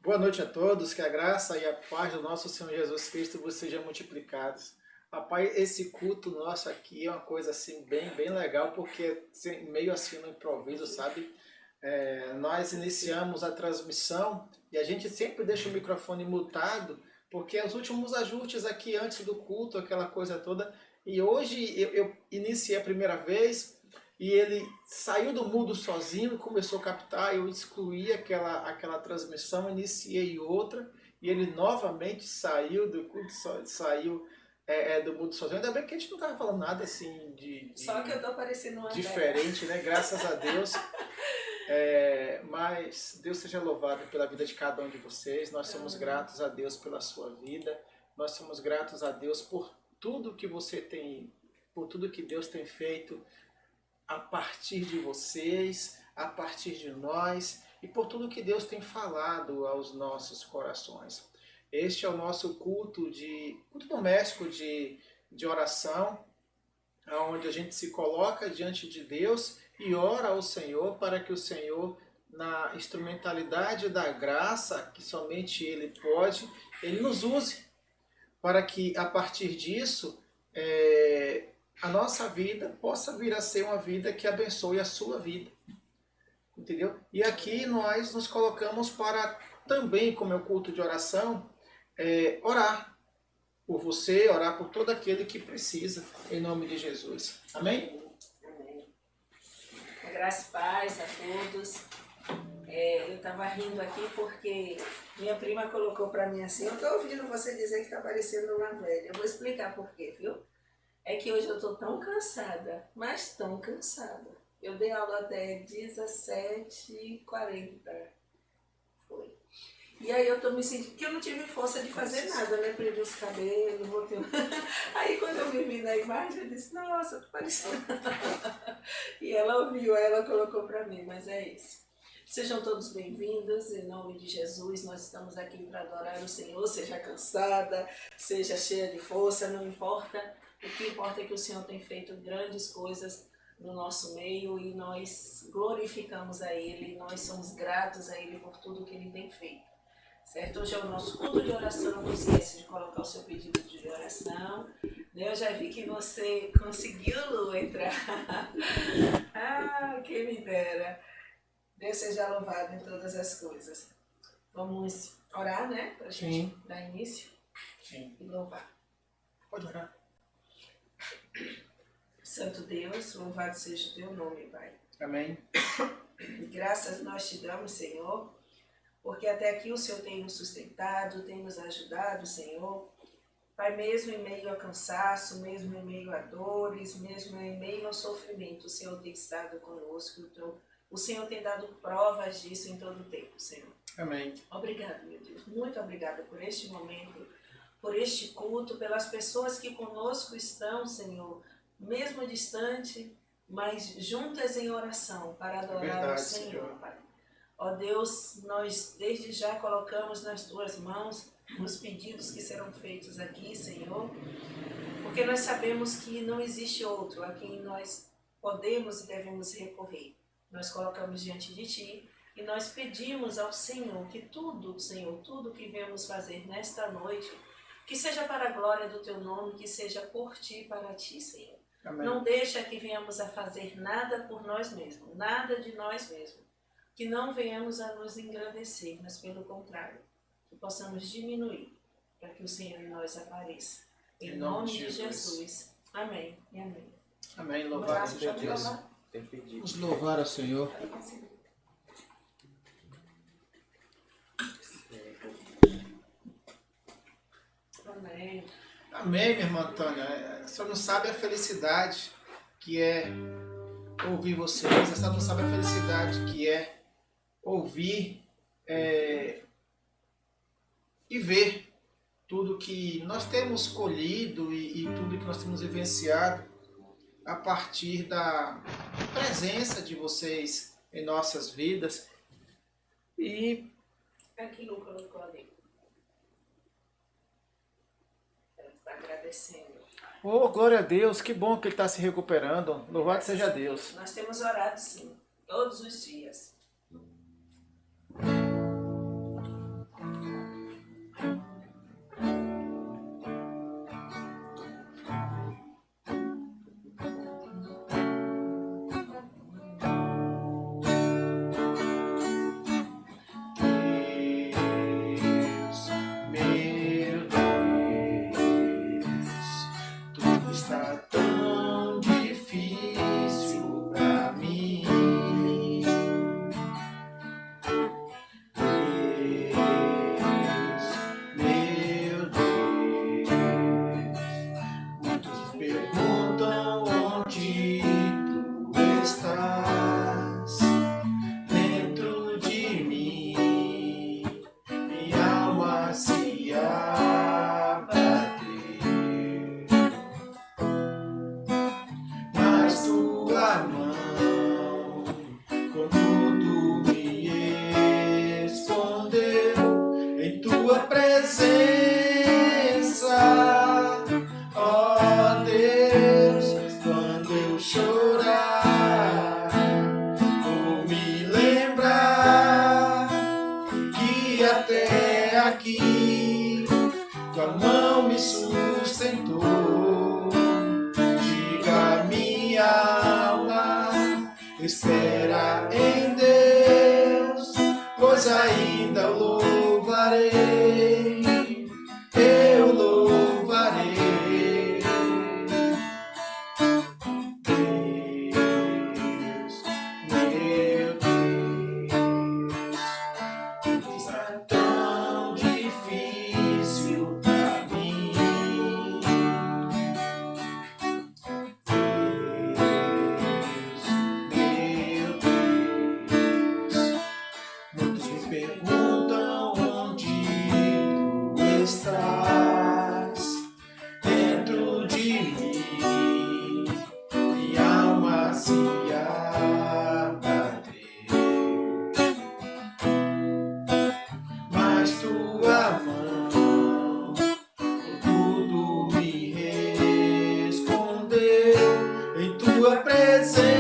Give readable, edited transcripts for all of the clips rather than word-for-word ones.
Boa noite a todos, que a graça e a paz do nosso Senhor Jesus Cristo vos sejam multiplicados. Rapaz, esse culto nosso aqui é uma coisa assim bem legal, porque meio assim no improviso, sabe? Nós iniciamos a transmissão e a gente sempre deixa o microfone mutado, porque os últimos ajustes aqui antes do culto, aquela coisa toda, e hoje eu iniciei a primeira vez, e ele saiu do mudo sozinho, começou a captar, eu excluí aquela transmissão, iniciei outra, e ele novamente saiu do culto, saiu do mudo sozinho. Ainda bem que a gente não estava falando nada assim Só que eu tô parecendo uma diferente, né? Graças a Deus. Mas Deus seja louvado pela vida de cada um de vocês. Nós somos gratos a Deus pela sua vida. Nós somos gratos a Deus por tudo que você tem, por tudo que Deus tem feito a partir de vocês, a partir de nós e por tudo que Deus tem falado aos nossos corações. Este é o nosso culto doméstico de oração, onde a gente se coloca diante de Deus e ora ao Senhor para que o Senhor, na instrumentalidade da graça que somente Ele pode, Ele nos use para que a partir disso a nossa vida possa vir a ser uma vida que abençoe a sua vida. Entendeu? E aqui nós nos colocamos para também, como é o culto de oração, orar por você, orar por todo aquele que precisa, em nome de Jesus. Amém? Amém. Graças e paz a todos. Eu estava rindo aqui porque minha prima colocou para mim assim: eu estou ouvindo você dizer que está parecendo uma velha. Eu vou explicar por quê, viu? É que hoje eu estou tão cansada, mas tão cansada. Eu dei aula até 17h40. Foi. E aí eu tô me sentindo que eu não tive força de fazer nada, né? Prendi os cabelos, botei... Aí quando eu me vi na imagem, eu disse: nossa, tô parecendo. E ela ouviu, aí ela colocou para mim, mas é isso. Sejam todos bem-vindos, em nome de Jesus. Nós estamos aqui para adorar o Senhor, seja cansada, seja cheia de força, não importa. O que importa é que o Senhor tem feito grandes coisas no nosso meio e nós glorificamos a Ele, nós somos gratos a Ele por tudo que Ele tem feito. Certo? Hoje é o nosso culto de oração, não esqueça de colocar o seu pedido de oração. Eu já vi que você conseguiu, Lu, entrar. Quem me dera. Deus seja louvado em todas as coisas. Vamos orar, né? Para a gente dar início. Sim. E louvar. Pode orar. Santo Deus, louvado seja o teu nome, Pai. Amém. Graças nós te damos, Senhor, porque até aqui o Senhor tem nos sustentado, tem nos ajudado, Senhor. Pai, mesmo em meio ao cansaço, mesmo em meio a dores, mesmo em meio ao sofrimento, o Senhor tem estado conosco. Então, o Senhor tem dado provas disso em todo o tempo, Senhor. Amém. Obrigado, meu Deus. Muito obrigada por este momento, por este culto, pelas pessoas que conosco estão, Senhor, mesmo distante, mas juntas em oração para adorar o Senhor, Pai. Ó Deus, nós desde já colocamos nas Tuas mãos nos pedidos que serão feitos aqui, Senhor, porque nós sabemos que não existe outro a quem nós podemos e devemos recorrer. Nós colocamos diante de Ti e nós pedimos ao Senhor que tudo, Senhor, tudo que viemos fazer nesta noite, que seja para a glória do Teu nome, que seja por Ti e para Ti, Senhor. Amém. Não deixa que venhamos a fazer nada por nós mesmos, nada de nós mesmos. Que não venhamos a nos engrandecer, mas pelo contrário, que possamos diminuir, para que o Senhor em nós apareça. Em nome de Jesus. Amém e amém. Amém. Louvado seja Deus. Tem pedido. Vamos louvar ao Senhor. Amém. Amém, minha irmã Antônia. Você não sabe a felicidade que é ouvir vocês. Você não sabe a felicidade que é ouvir e ver tudo que nós temos colhido e tudo que nós temos vivenciado a partir da presença de vocês em nossas vidas. E Aqui no colocou ali. Ela está agradecendo. oh, glória a Deus, que bom que ele está se recuperando. Louvado seja Deus. Nós temos orado sim, todos os dias. Deus, meu Deus, tudo está tão difícil pra mim. Deus, meu Deus, muitos perguntam onde tu estás. Dentro de mim, minha alma se abater, mas tua mão com tudo me escondeu em tua presença, ó Deus, quando eu chorar, vou me lembrar que até aqui tua mão me sustentou. Diga minha alma, espera em Deus, pois ainda o louvarei, eu louvarei. Deus, meu Deus, está tão difícil pra mim. Deus, meu Deus, muitos me perguntam onde tu estás. Dentro de mim, minha alma se abater, mas tua mão com tudo me respondeu em tua presença,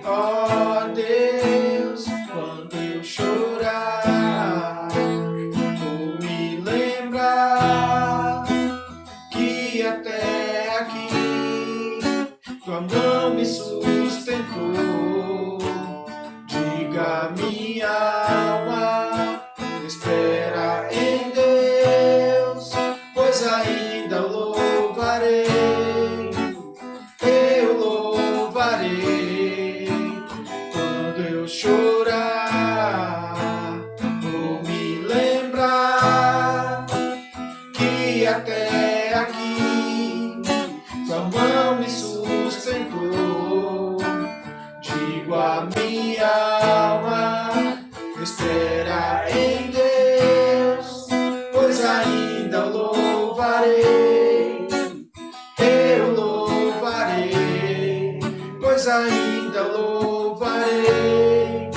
ó Deus, quando eu chorar, vou me lembrar que até aqui tua mão me sustentou. Diga minha alma, espera em Deus, pois ainda o louvarei, eu louvarei. Quando eu chorar, vou me lembrar que até aqui tua mão me sustentou. Digo a minha alma, espera em Deus, pois ainda o louvarei, eu louvarei, pois ainda o louvarei,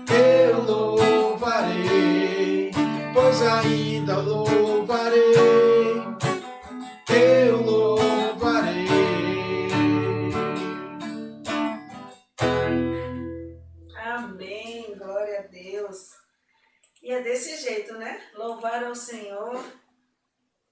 eu louvarei. ao Senhor,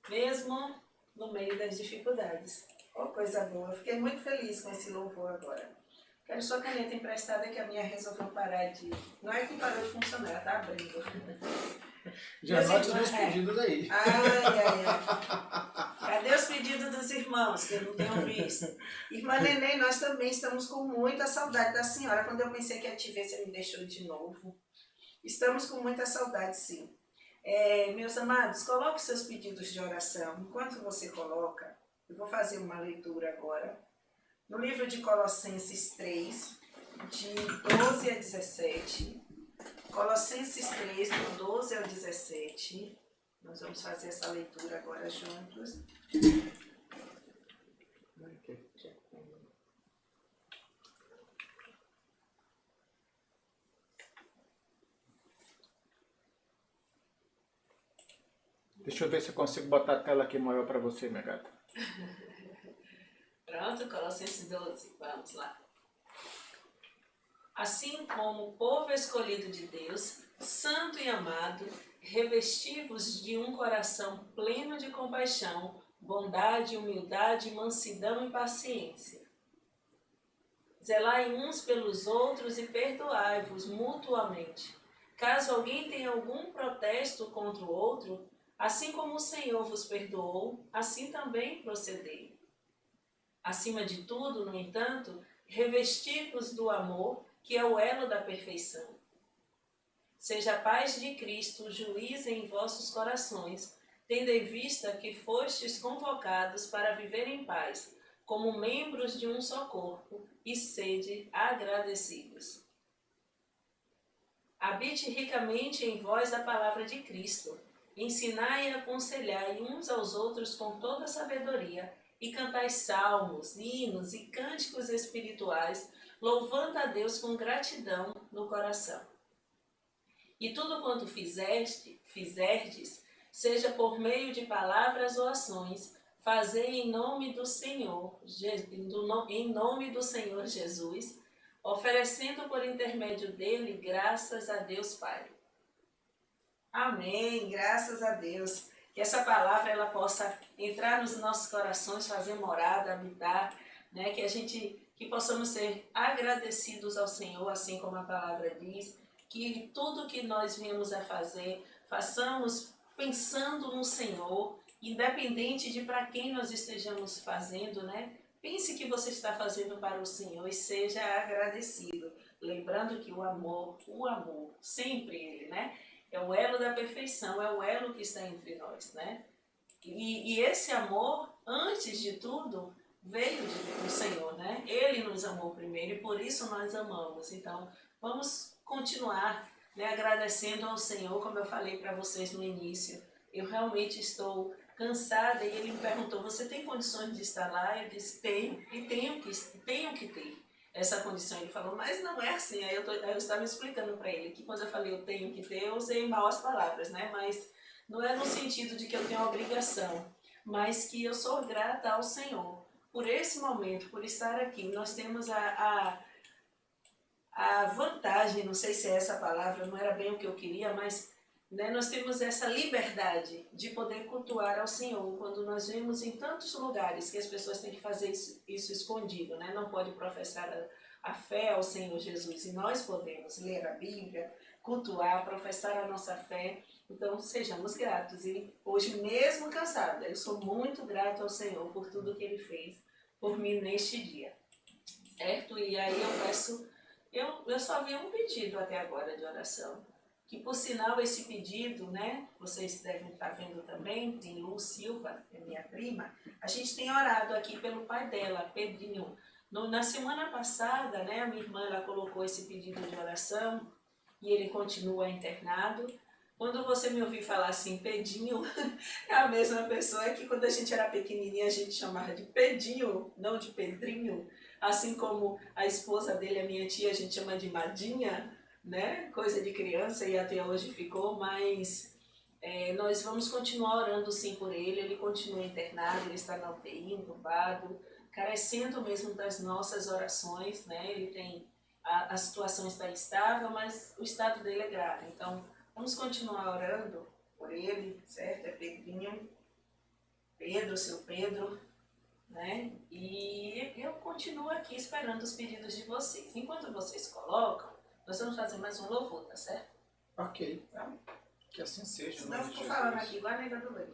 mesmo no meio das dificuldades. Oh, coisa boa. Eu fiquei muito feliz com esse louvor agora. Quero sua caneta emprestada, que a minha resolveu parar de... Não é que parou de funcionar, ela está abrindo. Já anote os meus pedidos aí. Cadê os pedidos dos irmãos, que eu não tenho visto? Irmã Neném, nós também estamos com muita saudade da senhora. Quando eu pensei que ia te ver, você me deixou de novo. Estamos com muita saudade, sim. Meus amados, coloque seus pedidos de oração. Enquanto você coloca, eu vou fazer uma leitura agora. No livro de Colossenses 3, de 12 a 17. Colossenses 3, do 12 ao 17. Nós vamos fazer essa leitura agora juntos. Deixa eu ver se eu consigo botar a tela aqui maior para você, minha gata. Pronto, Colossenses 12, vamos lá. Assim como o povo escolhido de Deus, santo e amado, revesti-vos de um coração pleno de compaixão, bondade, humildade, mansidão e paciência. Zelai uns pelos outros e perdoai-vos mutuamente. Caso alguém tenha algum protesto contra o outro, assim como o Senhor vos perdoou, assim também procedei. Acima de tudo, no entanto, revesti-vos do amor, que é o elo da perfeição. Seja a paz de Cristo juiz em vossos corações, tendo em vista que fostes convocados para viver em paz, como membros de um só corpo, e sede agradecidos. Habite ricamente em vós a palavra de Cristo. Ensinai e aconselhai uns aos outros com toda sabedoria, e cantai salmos, hinos e cânticos espirituais, louvando a Deus com gratidão no coração. E tudo quanto fizerdes, seja por meio de palavras ou ações, fazei em nome do Senhor, em nome do Senhor Jesus, oferecendo por intermédio dele graças a Deus Pai. Amém, graças a Deus. Que essa palavra ela possa entrar nos nossos corações, fazer morada, habitar, né? Que possamos ser agradecidos ao Senhor, assim como a palavra diz, que tudo que nós viemos a fazer, façamos pensando no Senhor, independente de para quem nós estejamos fazendo, né? Pense que você está fazendo para o Senhor e seja agradecido, lembrando que o amor, sempre ele, né? É o elo da perfeição, é o elo que está entre nós, né? E esse amor, antes de tudo, veio do Senhor, né? Ele nos amou primeiro e por isso nós amamos. Então, vamos continuar, né, agradecendo ao Senhor, como eu falei para vocês no início. Eu realmente estou cansada e ele me perguntou, você tem condições de estar lá? Eu disse, tenho e tenho que ter essa condição. Ele falou, mas não é assim. Aí eu estava explicando para ele que quando eu falei eu tenho que ter, eu usei mal as palavras, né? Mas não é no sentido de que eu tenho obrigação, mas que eu sou grata ao Senhor por esse momento, por estar aqui. Nós temos a vantagem, não sei se é essa palavra, não era bem o que eu queria, mas né, nós temos essa liberdade de poder cultuar ao Senhor, quando nós vemos em tantos lugares que as pessoas têm que fazer isso escondido, né? Não pode professar a fé ao Senhor Jesus, e nós podemos ler a Bíblia, cultuar, professar a nossa fé. Então sejamos gratos, e hoje mesmo cansada, eu sou muito grata ao Senhor por tudo que Ele fez por mim neste dia, certo? E aí eu peço, eu só vi um pedido até agora de oração, que por sinal esse pedido, né, vocês devem estar vendo também, tem Lu Silva, é minha prima, a gente tem orado aqui pelo pai dela, Pedrinho. Na semana passada, né, a minha irmã ela colocou esse pedido de oração e ele continua internado. Quando você me ouvir falar assim, Pedinho, é a mesma pessoa que quando a gente era pequenininha a gente chamava de Pedinho, não de Pedrinho. Assim como a esposa dele, a minha tia, a gente chama de Madinha, né? Coisa de criança e até hoje ficou, mas nós vamos continuar orando sim por ele. Ele continua internado, ele está na UTI, entubado, carecendo mesmo das nossas orações, né? Ele tem, a situação está estável, mas o estado dele é grave, então vamos continuar orando por ele, certo? É Pedrinho, Pedro, seu Pedro, né? E eu continuo aqui esperando os pedidos de vocês. Enquanto vocês colocam, nós vamos fazer mais um louvor, tá certo? Ok. Tá? Que assim seja. Senão eu fico falando aqui igual a nega do leite.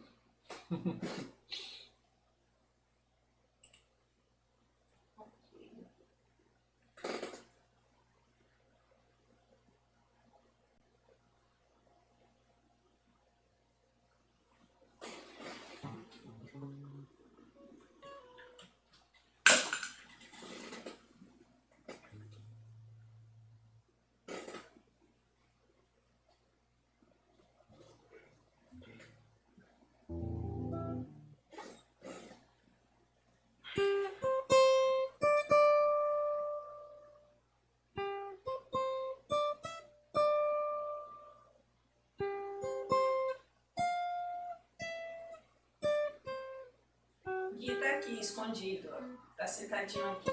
Gui tá aqui, escondido, ó. Tá sentadinho aqui.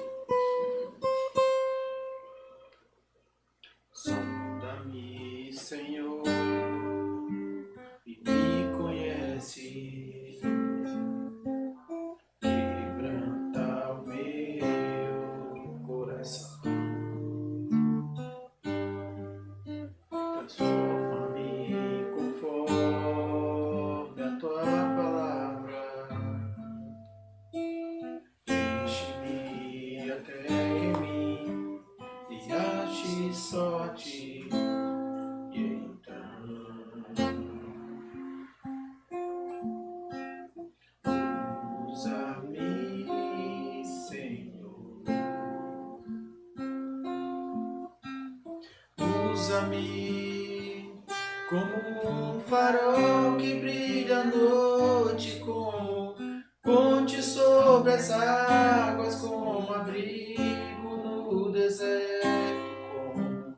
Sonda-me, Senhor, e me conhece. Quebranta o meu coração. Transforma-me conforme a tua palavra. Enche-me até em mim e ache só a ti. E então usa-me, Senhor. Usa-me como um farol que brilha à noite, como ponte sobre as águas, como abrigo no deserto, como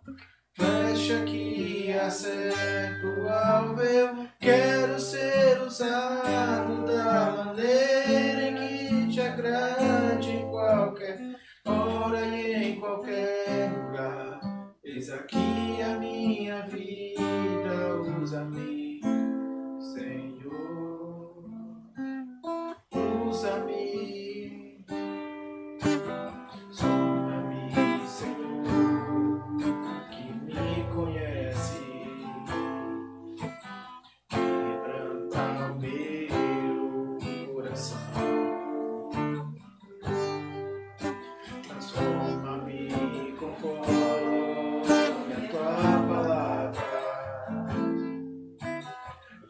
flecha que acerta o alvo. Eu quero ser usado da maneira em que te agrade, em qualquer hora e em qualquer lugar. Eis aqui a minha vida, usa-me, Senhor. Usa-me, sonda-me, Senhor, que me conhece. Quebranta o meu coração. Transforma-me conforme a tua palavra.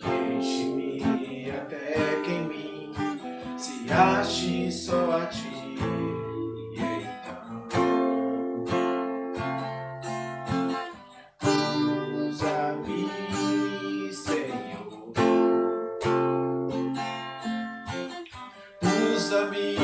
Enche-me até que em mim se ache só a ti. Então usa-me, Senhor. Usa-me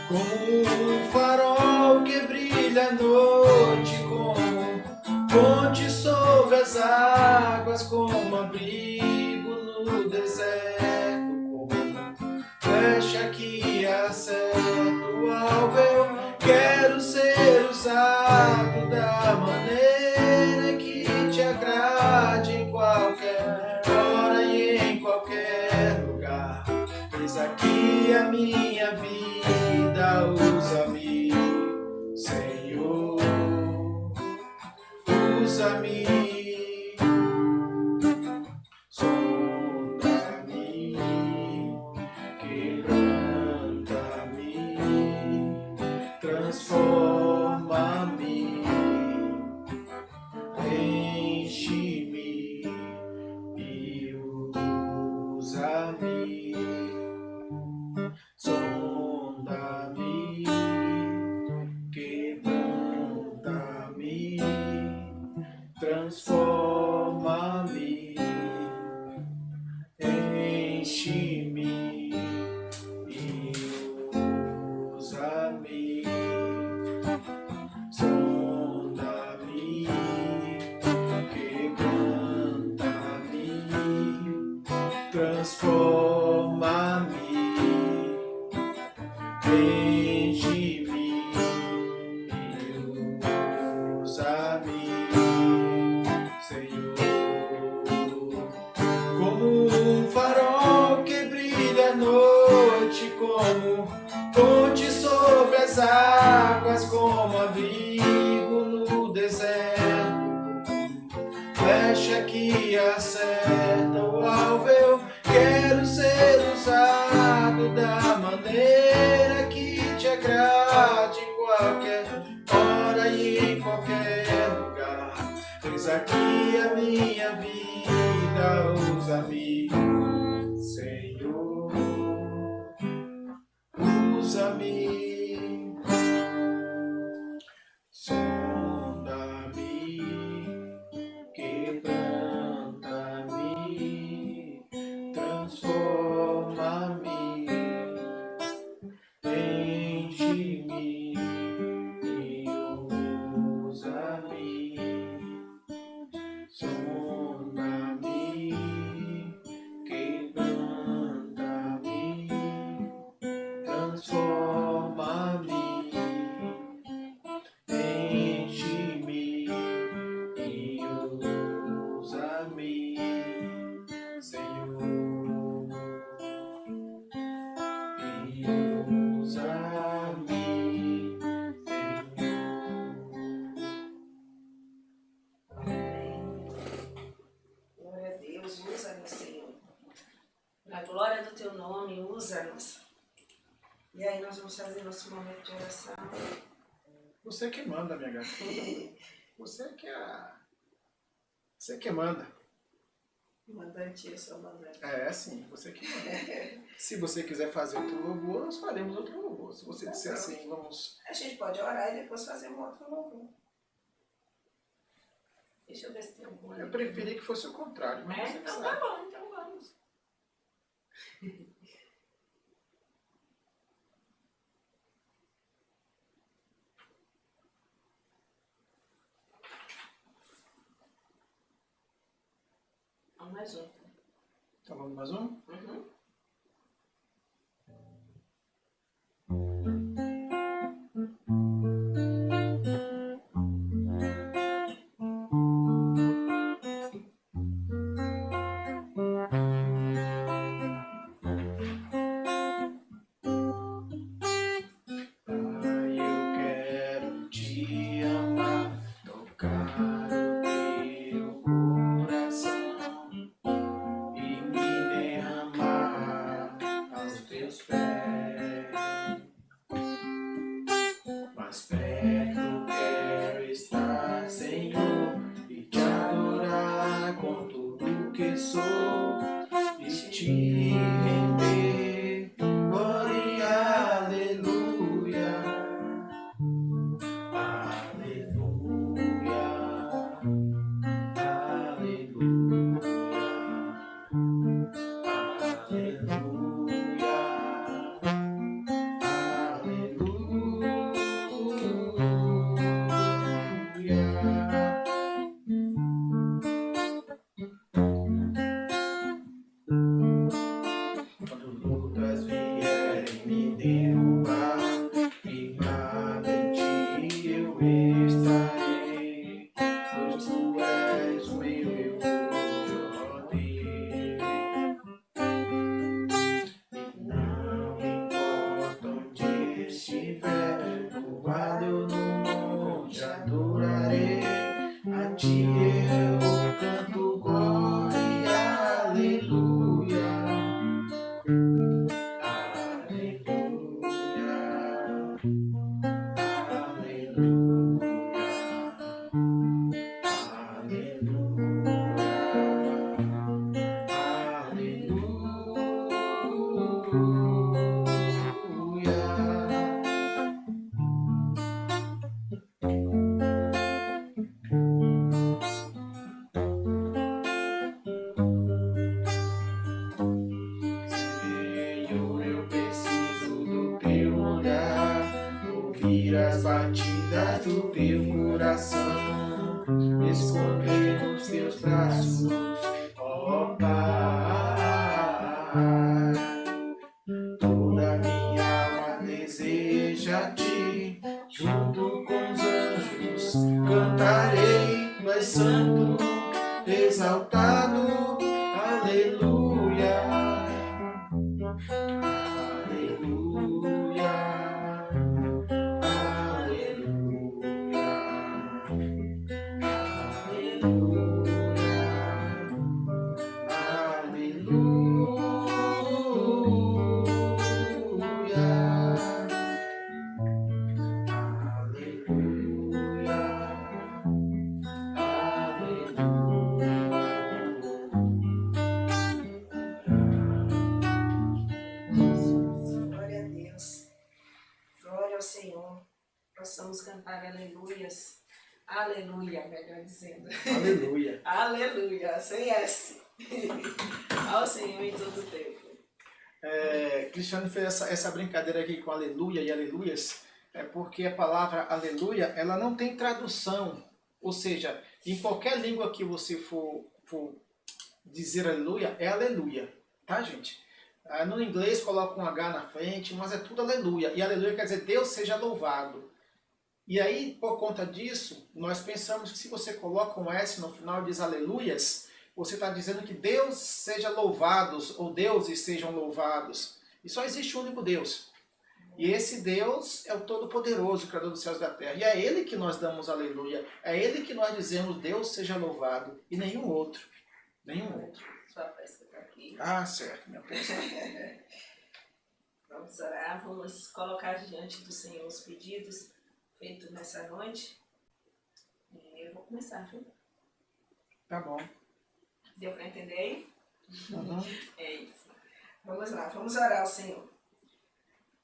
como um farol que brilha à noite, como ponte sobre as águas, como abrigo no deserto, como flecha que acerta o alvo. Eu quero ser usado da maneira que te agrade, em qualquer hora e em qualquer lugar. Eis aqui a minha vida, usa-me, Senhor. Usa-me, sonda-me, quebranta-me, transforma-me, enche-me e usa-me, sonda-me, quebranta-me, transforma-me, enche-me e usa-me, sonda-me, quebranta-me, transforma-me, enche-me e usa-me, Senhor. forte como ponte sobre as águas, como abrigo no deserto, flecha que acerta o alvo. Eu quero ser usado da maneira que te agrade, em qualquer hora e em qualquer lugar. Eis aqui a minha vida, usa-me, Senhor, usa-me, sonda-me, quebranta-me, transforma-me, enche-me e usa-me, sonda-me, quebranta-me, transforma-me, enche-me e usa-me, Senhor, e usa-me, Glória a Deus, usa-nos, Senhor. Na glória do teu nome, usa-nos. E aí nós vamos fazer nosso momento de oração. Você que manda, minha gata. Você que manda. Mandante, eu sou mandante. É, sim, você que manda. Se você quiser fazer outro louvor, nós faremos outro louvor. Se você disser assim, vamos... A gente pode orar e depois fazer um outro louvor. Deixa eu ver se tem algum. Eu preferi que fosse o contrário, mas você que Então sabe. tá bom, então vamos. Vamos mais um. Então vamos mais um? Uhum. Pai, eu quero te amar, tocar o teu coração e me derramar aos teus pés. Mais perto quero estar, Senhor, e te adorar com tudo que sou e te render. Glória, aleluia, aleluia, aleluia, aleluia. Quando lutas vierem me derrubar, firmado em ti eu estarei, pois tu és o meu refúgio, ó Deus. E não importa onde estiver, no vale ou no monte, adorarei a ti eu canto glória, aleluia. Senhor, eu preciso do teu olhar, ouvir as batidas do teu coração, me esconder nos teus braços, ó Pai. Toda minha alma deseja ti, junto com os anjos cantarei, tu és santo, exaltado, aleluia. Aleluia. Senhor, possamos cantar aleluias. Aleluia, melhor dizendo. Aleluia. Aleluia, sem S. Ao Senhor em todo tempo. Cristiano fez essa brincadeira aqui com aleluia e aleluias, porque a palavra aleluia, ela não tem tradução. Ou seja, em qualquer língua que você for dizer aleluia, é aleluia. Tá, gente? No inglês coloca um H na frente, mas é tudo aleluia. E aleluia quer dizer Deus seja louvado. E aí, por conta disso, nós pensamos que se você coloca um S no final e diz aleluias, você está dizendo que Deus seja louvado, ou deuses sejam louvados. E só existe um único Deus. E esse Deus é o Todo-Poderoso, o Criador dos céus e da terra. E é Ele que nós damos aleluia. É Ele que nós dizemos Deus seja louvado. E nenhum outro. Nenhum outro. Sua peça está aqui. Ah, certo, minha peça. Vamos orar, vamos colocar diante do Senhor os pedidos feitos nessa noite. Eu vou começar, viu? Tá bom. Deu para entender aí? Uhum. É isso. Vamos lá, vamos orar ao Senhor.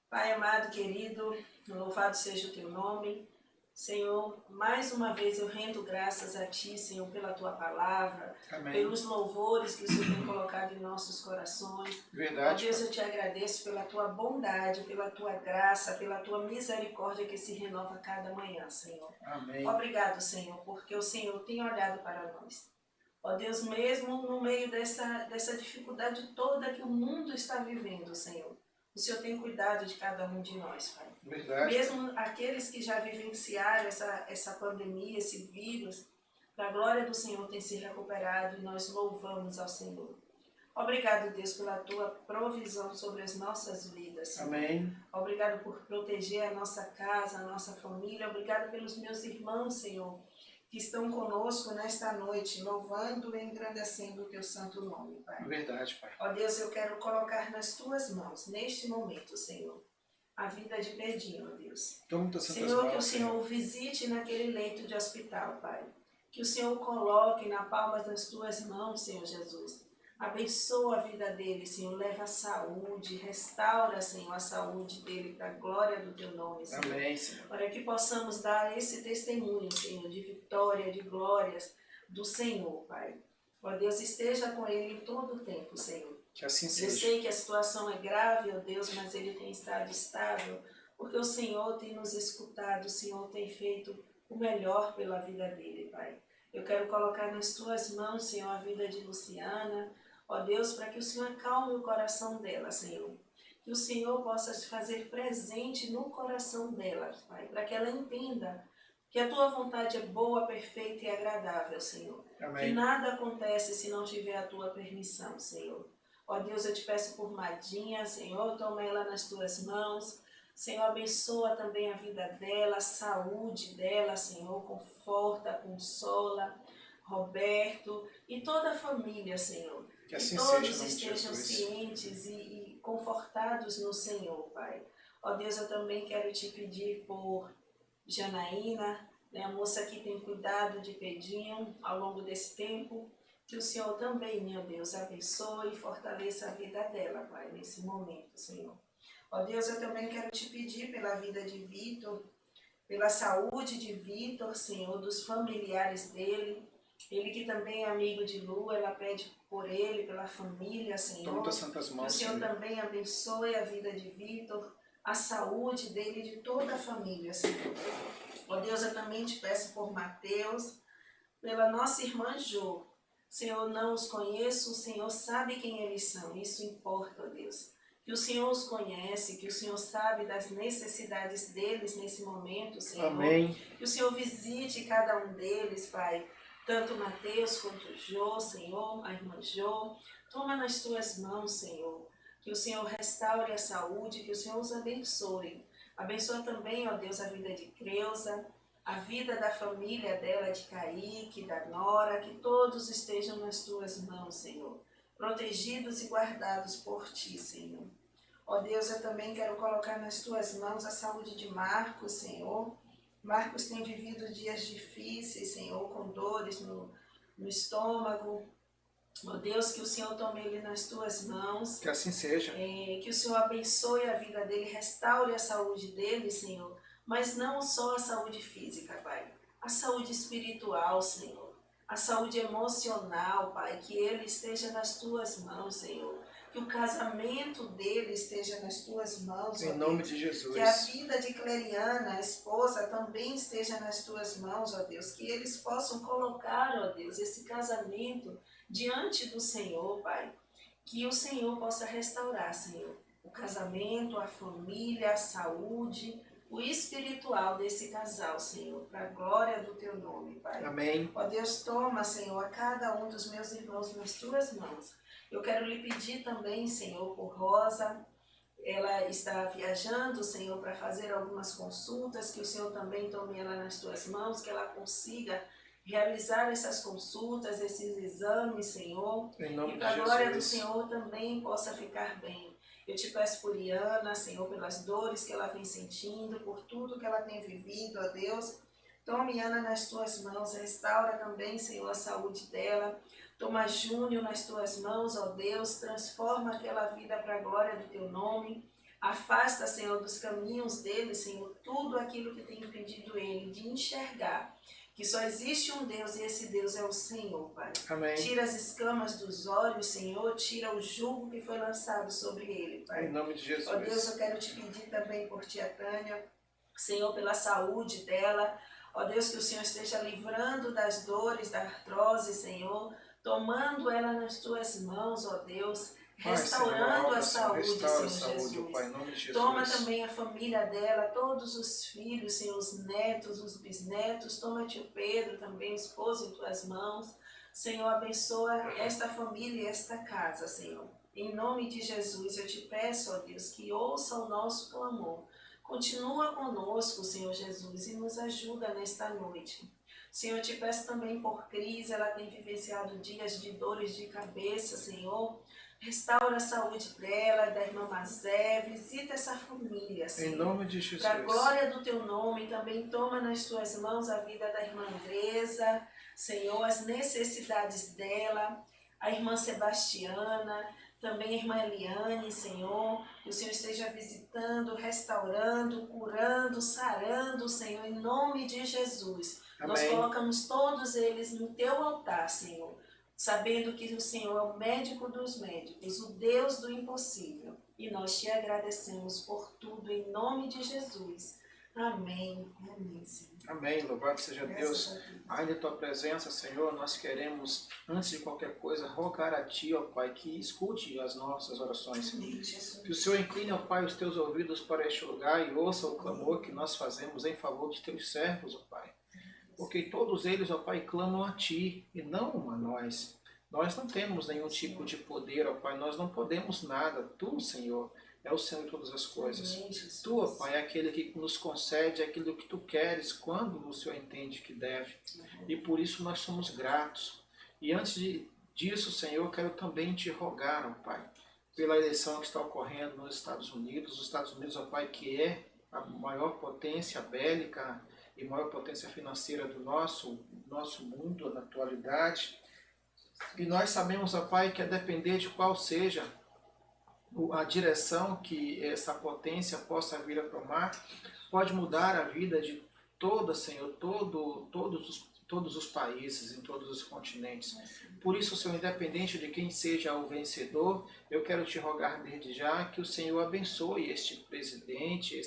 Pai amado, querido, louvado seja o teu nome. Senhor, mais uma vez eu rendo graças a Ti, Senhor, pela Tua palavra, Amém. pelos louvores que o Senhor tem colocado em nossos corações. Verdade. Ó Deus, eu Te agradeço pela Tua bondade, pela Tua graça, pela Tua misericórdia que se renova a cada manhã, Senhor. Amém. Obrigado, Senhor, porque o Senhor tem olhado para nós. Ó Deus, mesmo no meio dessa dificuldade toda que o mundo está vivendo, Senhor, o Senhor tem cuidado de cada um de nós, Pai. Verdade. Mesmo aqueles que já vivenciaram essa pandemia, esse vírus, para a glória do Senhor tem se recuperado e nós louvamos ao Senhor. Obrigado, Deus, pela Tua provisão sobre as nossas vidas, Senhor. Amém. Obrigado por proteger a nossa casa, a nossa família. Obrigado pelos meus irmãos, Senhor, que estão conosco nesta noite, louvando e engrandecendo o Teu santo nome, Pai. Verdade, Pai. Ó Deus, eu quero colocar nas Tuas mãos, neste momento, Senhor, a vida de Pedrinho, ó Deus. Toma Tuas santas Senhor, mãos, que o Senhor o visite naquele leito de hospital, Pai. Que o Senhor o coloque na palma das Tuas mãos, Senhor Jesus. Abençoa a vida dele, Senhor. Leva a saúde, restaura, Senhor, a saúde dele para a glória do Teu nome, Senhor. Amém, Senhor. Para que possamos dar esse testemunho, Senhor, de vitória, de glórias do Senhor, Pai. Ó Deus, esteja com ele em todo o tempo, Senhor. Que assim Eu seja. sei que a situação é grave, ó Deus, mas ele tem estado estável, porque o Senhor tem nos escutado, o Senhor tem feito o melhor pela vida dele, Pai. Eu quero colocar nas Tuas mãos, Senhor, a vida de Luciana, ó Deus, para que o Senhor acalme o coração dela, Senhor. Que o Senhor possa se fazer presente no coração dela, Pai, para que ela entenda que a Tua vontade é boa, perfeita e agradável, Senhor. Amém. Que nada acontece se não tiver a Tua permissão, Senhor. Ó Deus, eu te peço por Madinha, Senhor, toma ela nas Tuas mãos. Senhor, abençoa também a vida dela, a saúde dela, Senhor, conforta, consola, Roberto e toda a família, Senhor. Que assim todos seja, estejam Jesus. cientes e confortados no Senhor, Pai. Ó Deus, eu também quero te pedir por Janaína, né, a moça que tem cuidado de Pedrinho ao longo desse tempo, que o Senhor também, meu Deus, abençoe e fortaleça a vida dela, Pai, nesse momento, Senhor. Ó Deus, eu também quero te pedir pela vida de Vitor, pela saúde de Vitor, Senhor, dos familiares dele, ele que também é amigo de Lu, ela pede por ele, pela família, Senhor. Toma Tuas santas Que o mãos, Senhor Senhor. também abençoe a vida de Vitor, a saúde dele e de toda a família, Senhor. Ó Deus, eu também te peço por Mateus, pela nossa irmã Jo. Senhor, não os conheço, o Senhor sabe quem eles são, isso importa, ó Deus. Que o Senhor os conhece, que o Senhor sabe das necessidades deles nesse momento, Senhor. Amém. Que o Senhor visite cada um deles, Pai. Tanto Mateus quanto Jô, Senhor, a irmã Jô. Toma nas Tuas mãos, Senhor. Que o Senhor restaure a saúde, que o Senhor os abençoe. Abençoa também, ó Deus, a vida de Creuza, a vida da família dela, de Kaique, da Nora, que todos estejam nas Tuas mãos, Senhor. Protegidos e guardados por Ti, Senhor. Ó Deus, eu também quero colocar nas Tuas mãos a saúde de Marcos, Senhor. Marcos tem vivido dias difíceis, Senhor, com dores no estômago. Ó Deus, que o Senhor tome ele nas tuas mãos. Que assim seja. Que o Senhor abençoe a vida dele, restaure a saúde dele, Senhor. Mas não só a saúde física, Pai. A saúde espiritual, Senhor. A saúde emocional, Pai. Que ele esteja nas tuas mãos, Senhor. Que o casamento dele esteja nas tuas mãos, em nome de Jesus. Que a vida de Cleriana, a esposa, também esteja nas tuas mãos, ó Deus. Que eles possam colocar, ó Deus, esse casamento diante do Senhor, Pai. Que o Senhor possa restaurar, Senhor, o casamento, a família, a saúde, o espiritual desse casal, Senhor, para a glória do Teu nome, Pai. Amém. Ó Deus, toma, Senhor, a cada um dos meus irmãos nas Tuas mãos. Eu quero lhe pedir também, Senhor, por Rosa. Ela está viajando, Senhor, para fazer algumas consultas, que o Senhor também tome ela nas Tuas mãos, que ela consiga realizar essas consultas, esses exames, Senhor, e para a glória do Senhor também possa ficar bem. Eu te peço por Iana, Senhor, pelas dores que ela vem sentindo, por tudo que ela tem vivido, ó Deus. Tome Ana nas tuas mãos, restaura também, Senhor, a saúde dela. Toma Júnior nas tuas mãos, ó Deus, transforma aquela vida para a glória do teu nome. Afasta, Senhor, dos caminhos dele, Senhor, tudo aquilo que tem impedido ele de enxergar que só existe um Deus e esse Deus é o Senhor, Pai. Amém. Tira as escamas dos olhos, Senhor, tira o jugo que foi lançado sobre ele, Pai. Em nome de Jesus. Ó Deus, eu quero te pedir também por tia Tânia, Senhor, pela saúde dela. Ó Deus, que o Senhor esteja livrando das dores, da artrose, Senhor, tomando ela nas tuas mãos, ó Deus, restaurando a saúde, Senhor Jesus. Pai, em nome de Jesus. Toma também a família dela, todos os filhos, Senhor, os netos, os bisnetos. Toma tio Pedro também, o esposo, em tuas mãos. Senhor, abençoa esta família e esta casa, Senhor. Em nome de Jesus, eu te peço, ó Deus, que ouça o nosso clamor. Continua conosco, Senhor Jesus, e nos ajuda nesta noite. Senhor, eu te peço também por Cris, ela tem vivenciado dias de dores de cabeça, Senhor. Restaura a saúde dela, da irmã Mazé, visita essa família, Senhor. Em nome de Jesus. Para a glória do teu nome, também toma nas tuas mãos a vida da irmã Andresa, Senhor, as necessidades dela, a irmã Sebastiana, também a irmã Eliane, Senhor, que o Senhor esteja visitando, restaurando, curando, sarando, Senhor, em nome de Jesus. Amém. Nós colocamos todos eles no teu altar, Senhor, sabendo que o Senhor é o médico dos médicos, o Deus do impossível. E nós te agradecemos por tudo, em nome de Jesus. Amém. Amém, Senhor. Amém. Louvado seja Deus. Ainda a tua presença, Senhor, nós queremos, antes de qualquer coisa, rogar a ti, ó Pai, que escute as nossas orações. Amém, Jesus. Que o Senhor incline, ó Pai, os teus ouvidos para este lugar e ouça o clamor que nós fazemos em favor dos teus servos, ó Pai. Porque todos eles, ó Pai, clamam a Ti e não a nós. Nós não temos nenhum tipo de poder, ó Pai, nós não podemos nada. Tu, Senhor, é o Senhor de todas as coisas. Tu, ó Pai, é aquele que nos concede aquilo que Tu queres, quando o Senhor entende que deve. E por isso nós somos gratos. E antes disso, Senhor, eu quero também Te rogar, ó Pai, pela eleição que está ocorrendo nos Estados Unidos. Os Estados Unidos, ó Pai, que é a maior potência bélica e maior potência financeira do nosso mundo na atualidade. E nós sabemos, ó Pai, que a depender de qual seja a direção que essa potência possa vir a tomar, pode mudar a vida de toda, Senhor, todos os países, em todos os continentes. Por isso, Senhor, independente de quem seja o vencedor, eu quero Te rogar desde já que o Senhor abençoe este presidente,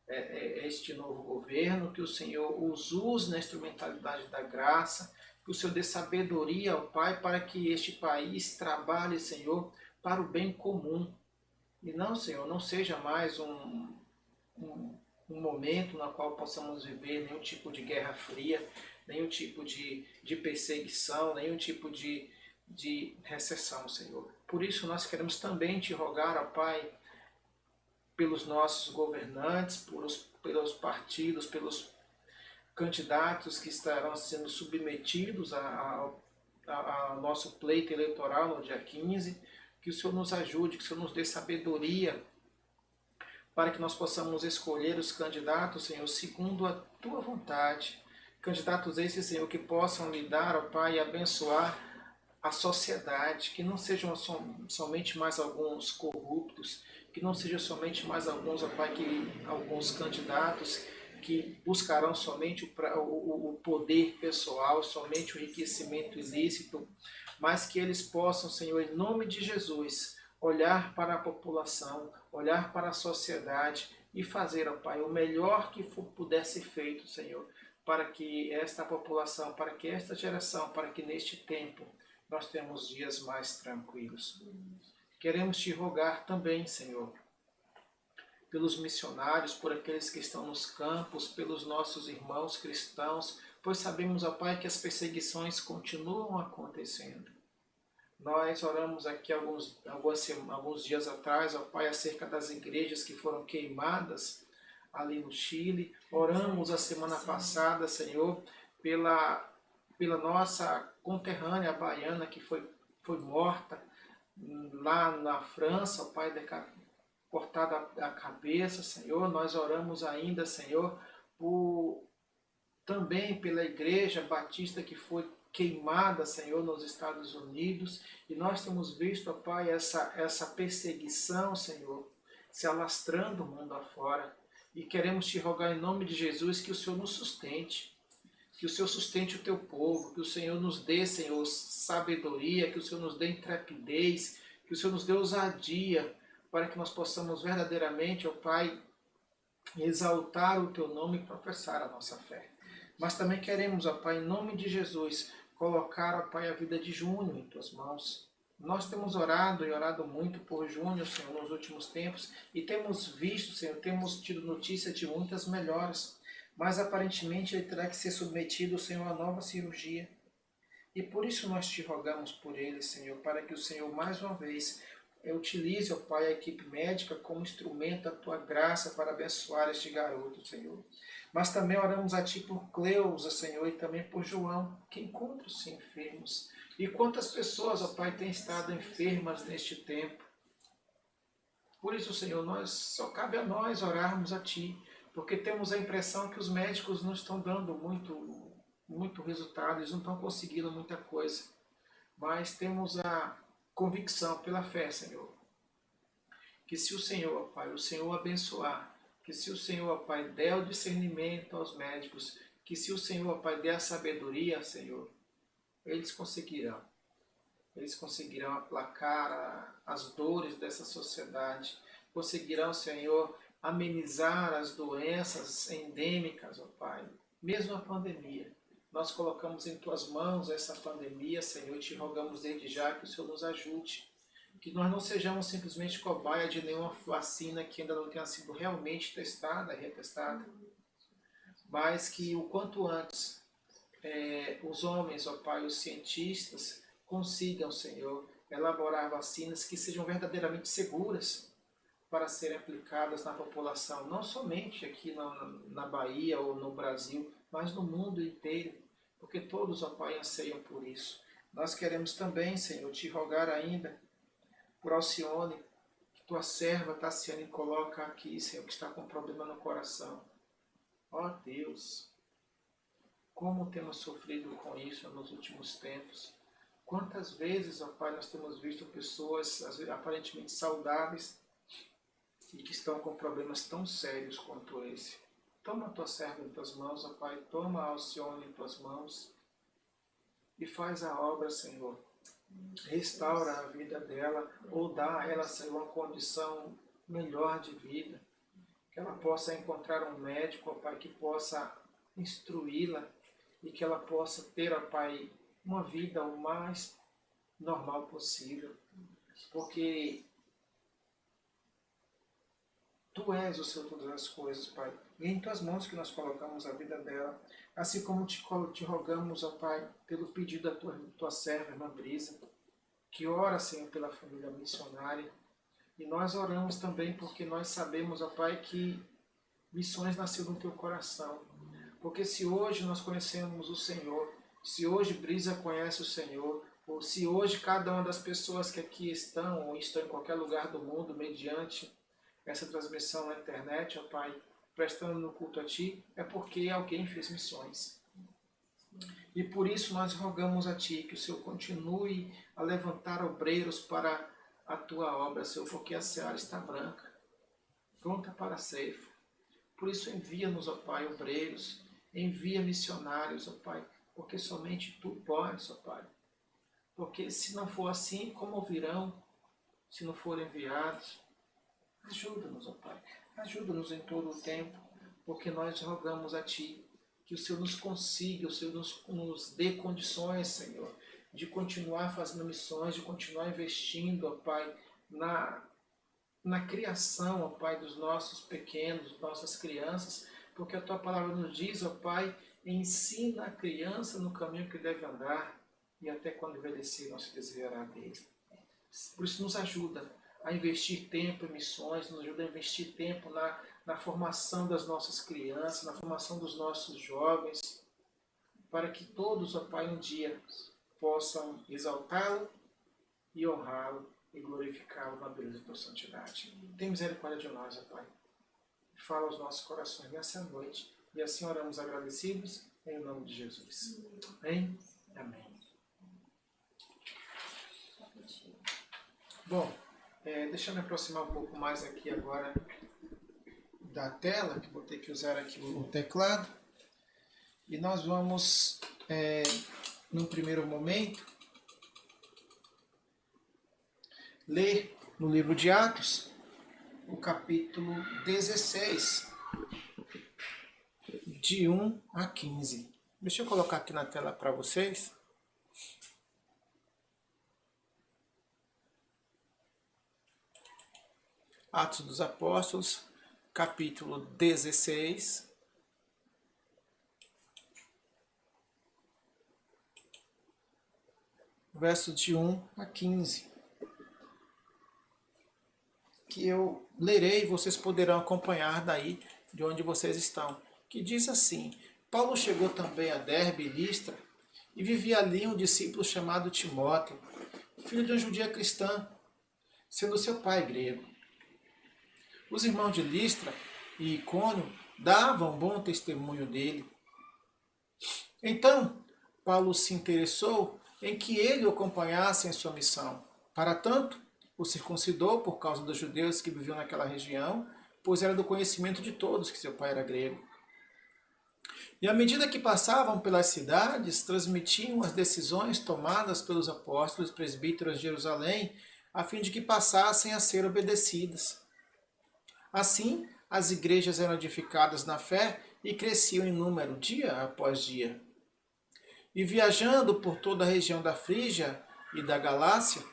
este novo governo, que o Senhor os use na instrumentalidade da graça, que o Senhor dê sabedoria ao Pai para que este país trabalhe, Senhor, para o bem comum. E não, Senhor, não seja mais um momento no qual possamos viver nenhum tipo de guerra fria, nenhum tipo de perseguição, nenhum tipo de recessão, Senhor. Por isso nós queremos também Te rogar, ó Pai, pelos nossos governantes, pelos partidos, pelos candidatos que estarão sendo submetidos ao nosso pleito eleitoral no dia 15, que o Senhor nos ajude, que o Senhor nos dê sabedoria para que nós possamos escolher os candidatos, Senhor, segundo a Tua vontade. Candidatos esses, Senhor, que possam lhe dar, ó Pai, e abençoar a sociedade, que não sejam somente mais alguns corruptos, que não sejam somente mais alguns, ó Pai, alguns candidatos que buscarão somente o poder pessoal, somente o enriquecimento ilícito, mas que eles possam, Senhor, em nome de Jesus, olhar para a população, olhar para a sociedade e fazer, ó Pai, o melhor que puder ser feito, Senhor, para que esta população, para que esta geração, para que neste tempo nós tenhamos dias mais tranquilos. Queremos te rogar também, Senhor, pelos missionários, por aqueles que estão nos campos, pelos nossos irmãos cristãos, pois sabemos, ó Pai, que as perseguições continuam acontecendo. Nós oramos aqui alguns dias atrás, ó Pai, acerca das igrejas que foram queimadas ali no Chile. Oramos a semana passada, Senhor, pela nossa conterrânea baiana que foi morta lá na França, ó Pai, cortada a cabeça, Senhor. Nós oramos ainda, Senhor, também pela igreja batista que foi queimada, Senhor, nos Estados Unidos. E nós temos visto, ó Pai, essa perseguição, Senhor, se alastrando o mundo afora. E queremos te rogar em nome de Jesus que o Senhor nos sustente, que o Senhor sustente o teu povo, que o Senhor nos dê, Senhor, sabedoria, que o Senhor nos dê intrepidez, que o Senhor nos dê ousadia, para que nós possamos verdadeiramente, ó Pai, exaltar o teu nome e professar a nossa fé. Mas também queremos, ó Pai, em nome de Jesus, colocar, ó Pai, a vida de Júnior em tuas mãos. Nós temos orado e orado muito por Júnior, Senhor, nos últimos tempos, e temos visto, Senhor, temos tido notícia de muitas melhoras, mas aparentemente ele terá que ser submetido, Senhor, a nova cirurgia. E por isso nós te rogamos por ele, Senhor, para que o Senhor, mais uma vez, utilize, ó Pai, a equipe médica como instrumento da tua graça para abençoar este garoto, Senhor. Mas também oramos a ti por Cleusa, Senhor, e também por João, que encontram-se enfermos. E quantas pessoas, ó Pai, têm estado enfermas neste tempo. Por isso, Senhor, só cabe a nós orarmos a ti, porque temos a impressão que os médicos não estão dando muito resultado, eles não estão conseguindo muita coisa. Mas temos a convicção pela fé, Senhor, que se o Senhor, ó Pai, o Senhor abençoar, que se o Senhor, ó Pai, der o discernimento aos médicos, que se o Senhor, ó Pai, der a sabedoria, Senhor, eles conseguirão aplacar as dores dessa sociedade, conseguirão, Senhor, amenizar as doenças endêmicas, ó Pai, mesmo a pandemia. Nós colocamos em tuas mãos essa pandemia, Senhor, e te rogamos desde já que o Senhor nos ajude, que nós não sejamos simplesmente cobaia de nenhuma vacina que ainda não tenha sido realmente testada e retestada, mas que o quanto antes os homens, ó Pai, os cientistas, consigam, Senhor, elaborar vacinas que sejam verdadeiramente seguras para serem aplicadas na população, não somente aqui na Bahia ou no Brasil, mas no mundo inteiro, porque todos, ó Pai, anseiam por isso. Nós queremos também, Senhor, te rogar ainda por Alcione, que tua serva Tassiane coloca aqui, Senhor, que está com problema no coração. Ó Deus, como temos sofrido com isso nos últimos tempos. Quantas vezes, ó Pai, nós temos visto pessoas aparentemente saudáveis e que estão com problemas tão sérios quanto esse. Toma a tua serva em tuas mãos, ó Pai, toma a Alcione em tuas mãos e faz a obra, Senhor. Restaura a vida dela ou dá a ela, Senhor, uma condição melhor de vida. Que ela possa encontrar um médico, ó Pai, que possa instruí-la e que ela possa ter, ó Pai, uma vida o mais normal possível. Porque Tu és o Senhor de todas as coisas, Pai. E é em Tuas mãos que nós colocamos a vida dela. Assim como te rogamos, ó Pai, pelo pedido da tua serva, irmã Brisa, que ora, Senhor, pela família missionária. E nós oramos também porque nós sabemos, ó Pai, que missões nasceram no Teu coração. Porque se hoje nós conhecemos o Senhor, se hoje Brisa conhece o Senhor, ou se hoje cada uma das pessoas que aqui estão ou estão em qualquer lugar do mundo, mediante essa transmissão na internet, ó Pai, prestando no culto a Ti, é porque alguém fez missões. E por isso nós rogamos a Ti que o Senhor continue a levantar obreiros para a Tua obra, Senhor, porque a seara está branca, pronta para a ceifa. Por isso envia-nos, ó Pai, obreiros, envia missionários, ó Pai, porque somente Tu podes, ó Pai. Porque se não for assim, como virão, se não forem enviados? Ajuda-nos, ó Pai, ajuda-nos em todo o tempo, porque nós rogamos a Ti que o Senhor nos consiga, o Senhor nos dê condições, Senhor, de continuar fazendo missões, de continuar investindo, ó Pai, na criação, ó Pai, dos nossos pequenos, das nossas crianças, porque a Tua palavra nos diz, ó Pai, ensina a criança no caminho que deve andar, e até quando envelhecer não se desviará dele. Por isso nos ajuda a investir tempo em missões, nos ajuda a investir tempo na formação das nossas crianças, na formação dos nossos jovens, para que todos, ó Pai, um dia possam exaltá-lo e honrá-lo e glorificá-lo na beleza da tua santidade. Tem misericórdia de nós, ó Pai. Fala aos nossos corações nessa noite. E assim oramos agradecidos em nome de Jesus. Amém? Amém. Bom, deixa eu me aproximar um pouco mais aqui agora da tela, que vou ter que usar aqui o teclado. E nós vamos, num primeiro momento, ler no livro de Atos, o capítulo 16, de 1 a 15. Deixa eu colocar aqui na tela para vocês. Atos dos Apóstolos, capítulo 16, versos de 1 a 15. Que eu lerei e vocês poderão acompanhar daí de onde vocês estão. Que diz assim: Paulo chegou também a Derbe e Listra, e vivia ali um discípulo chamado Timóteo, filho de uma judia cristã, sendo seu pai grego. Os irmãos de Listra e Icônio davam bom testemunho dele. Então, Paulo se interessou em que ele o acompanhasse em sua missão. Para tanto, o circuncidou por causa dos judeus que viviam naquela região, pois era do conhecimento de todos que seu pai era grego. E à medida que passavam pelas cidades, transmitiam as decisões tomadas pelos apóstolos e presbíteros de Jerusalém, a fim de que passassem a ser obedecidas. Assim, as igrejas eram edificadas na fé e cresciam em número dia após dia. E viajando por toda a região da Frígia e da Galácia,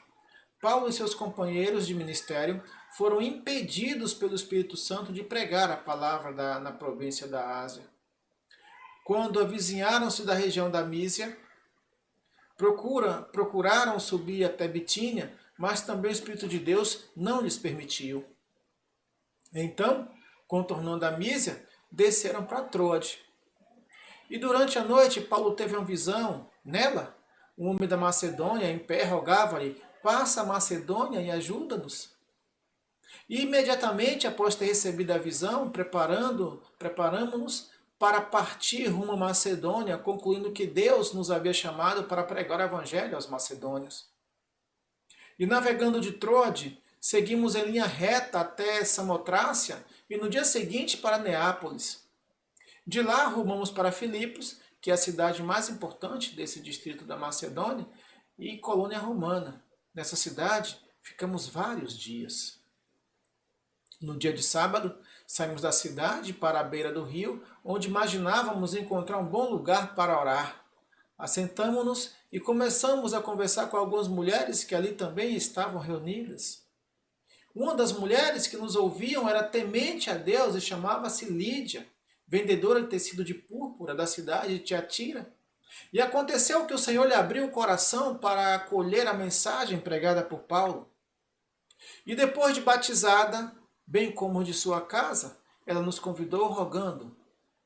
Paulo e seus companheiros de ministério foram impedidos pelo Espírito Santo de pregar a palavra na província da Ásia. Quando avizinharam-se da região da Mísia, procuraram subir até Bitínia, mas também o Espírito de Deus não lhes permitiu. Então, contornando a Mísia, desceram para Troade. E durante a noite, Paulo teve uma visão. Nela, um homem da Macedônia, em pé, rogava-lhe: passa a Macedônia e ajuda-nos. E imediatamente, após ter recebido a visão, preparamos-nos para partir rumo a Macedônia, concluindo que Deus nos havia chamado para pregar o evangelho aos macedônios. E navegando de Troade, seguimos em linha reta até Samotrácia e no dia seguinte para Neápolis. De lá rumamos para Filipos, que é a cidade mais importante desse distrito da Macedônia, e colônia romana. Nessa cidade ficamos vários dias. No dia de sábado, saímos da cidade para a beira do rio, onde imaginávamos encontrar um bom lugar para orar. Assentamo-nos e começamos a conversar com algumas mulheres que ali também estavam reunidas. Uma das mulheres que nos ouviam era temente a Deus e chamava-se Lídia, vendedora de tecido de púrpura da cidade de Tiatira. E aconteceu que o Senhor lhe abriu o coração para acolher a mensagem pregada por Paulo. E depois de batizada, bem como de sua casa, ela nos convidou rogando: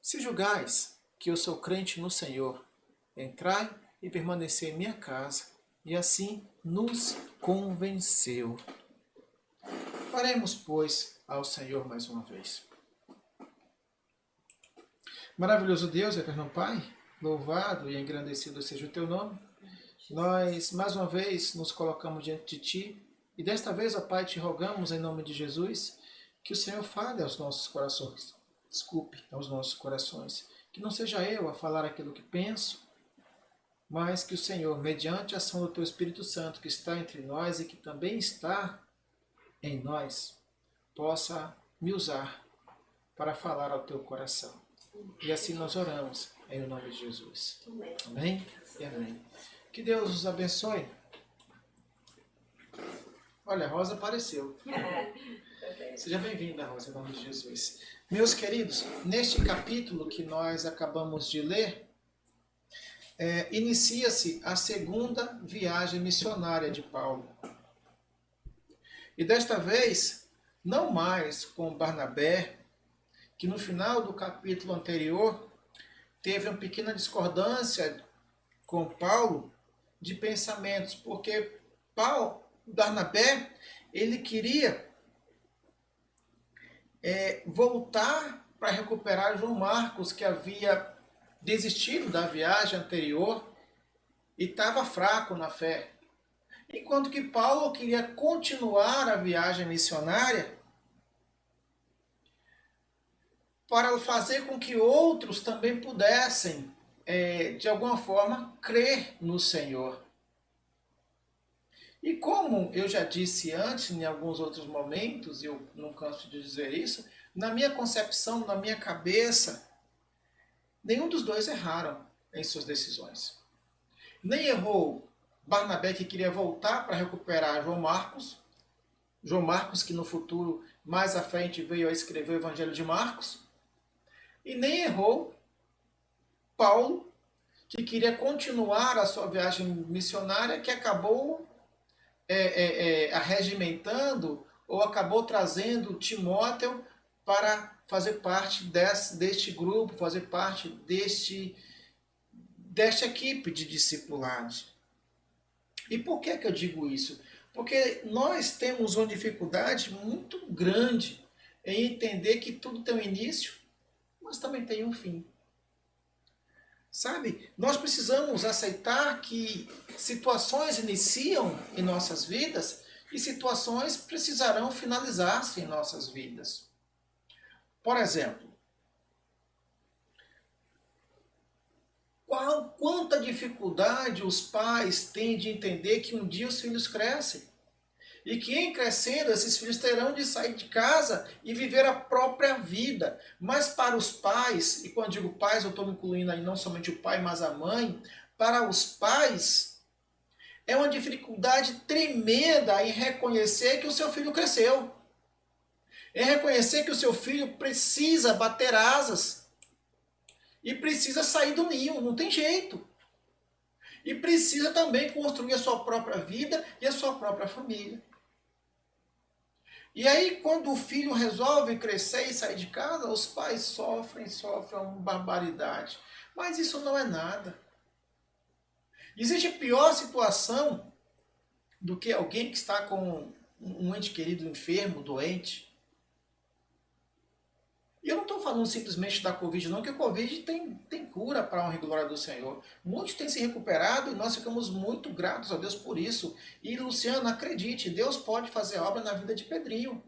se julgais que eu sou crente no Senhor, entrai e permanecei em minha casa. E assim nos convenceu. Oremos, pois, ao Senhor mais uma vez. Maravilhoso Deus, eterno Pai, Louvado e engrandecido seja o teu nome. Nós, mais uma vez, nos colocamos diante de ti e desta vez, ó Pai, te rogamos em nome de Jesus que o Senhor fale aos nossos corações. Desculpe aos nossos corações. Que não seja eu a falar aquilo que penso, mas que o Senhor, mediante a ação do teu Espírito Santo que está entre nós e que também está em nós, possa me usar para falar ao teu coração. E assim nós oramos em nome de Jesus. Amém e amém. Que Deus os abençoe. Olha, a Rosa apareceu. Seja bem-vinda, Rosa, em nome de Jesus. Meus queridos, neste capítulo que nós acabamos de ler, inicia-se a segunda viagem missionária de Paulo. E desta vez, não mais com Barnabé, que no final do capítulo anterior teve uma pequena discordância com Paulo de pensamentos, porque Barnabé, ele queria voltar para recuperar João Marcos, que havia desistido da viagem anterior e estava fraco na fé. Enquanto que Paulo queria continuar a viagem missionária para fazer com que outros também pudessem, de alguma forma, crer no Senhor. E como eu já disse antes, em alguns outros momentos, e eu não canso de dizer isso, na minha concepção, na minha cabeça, nenhum dos dois erraram em suas decisões. Nem errou Barnabé, que queria voltar para recuperar João Marcos que no futuro, mais à frente, veio a escrever o Evangelho de Marcos, e nem errou Paulo, que queria continuar a sua viagem missionária, que acabou arregimentando ou acabou trazendo Timóteo para fazer parte deste grupo, fazer parte desta equipe de discipulados. E por que eu digo isso? Porque nós temos uma dificuldade muito grande em entender que tudo tem um início, mas também tem um fim. Sabe, nós precisamos aceitar que situações iniciam em nossas vidas e situações precisarão finalizar-se em nossas vidas. Por exemplo, quanta dificuldade os pais têm de entender que um dia os filhos crescem. E que em crescendo, esses filhos terão de sair de casa e viver a própria vida. Mas para os pais, e quando digo pais, eu estou incluindo aí não somente o pai, mas a mãe, para os pais, é uma dificuldade tremenda em reconhecer que o seu filho cresceu. Em reconhecer que o seu filho precisa bater asas. E precisa sair do ninho, não tem jeito. E precisa também construir a sua própria vida e a sua própria família. E aí, quando o filho resolve crescer e sair de casa, os pais sofrem uma barbaridade. Mas isso não é nada. Existe pior situação do que alguém que está com um ente querido enfermo, doente. E eu não estou falando simplesmente da Covid, não, que a Covid tem cura para a honra e glória do Senhor. Muitos têm se recuperado e nós ficamos muito gratos a Deus por isso. E, Luciano, acredite, Deus pode fazer obra na vida de Pedrinho.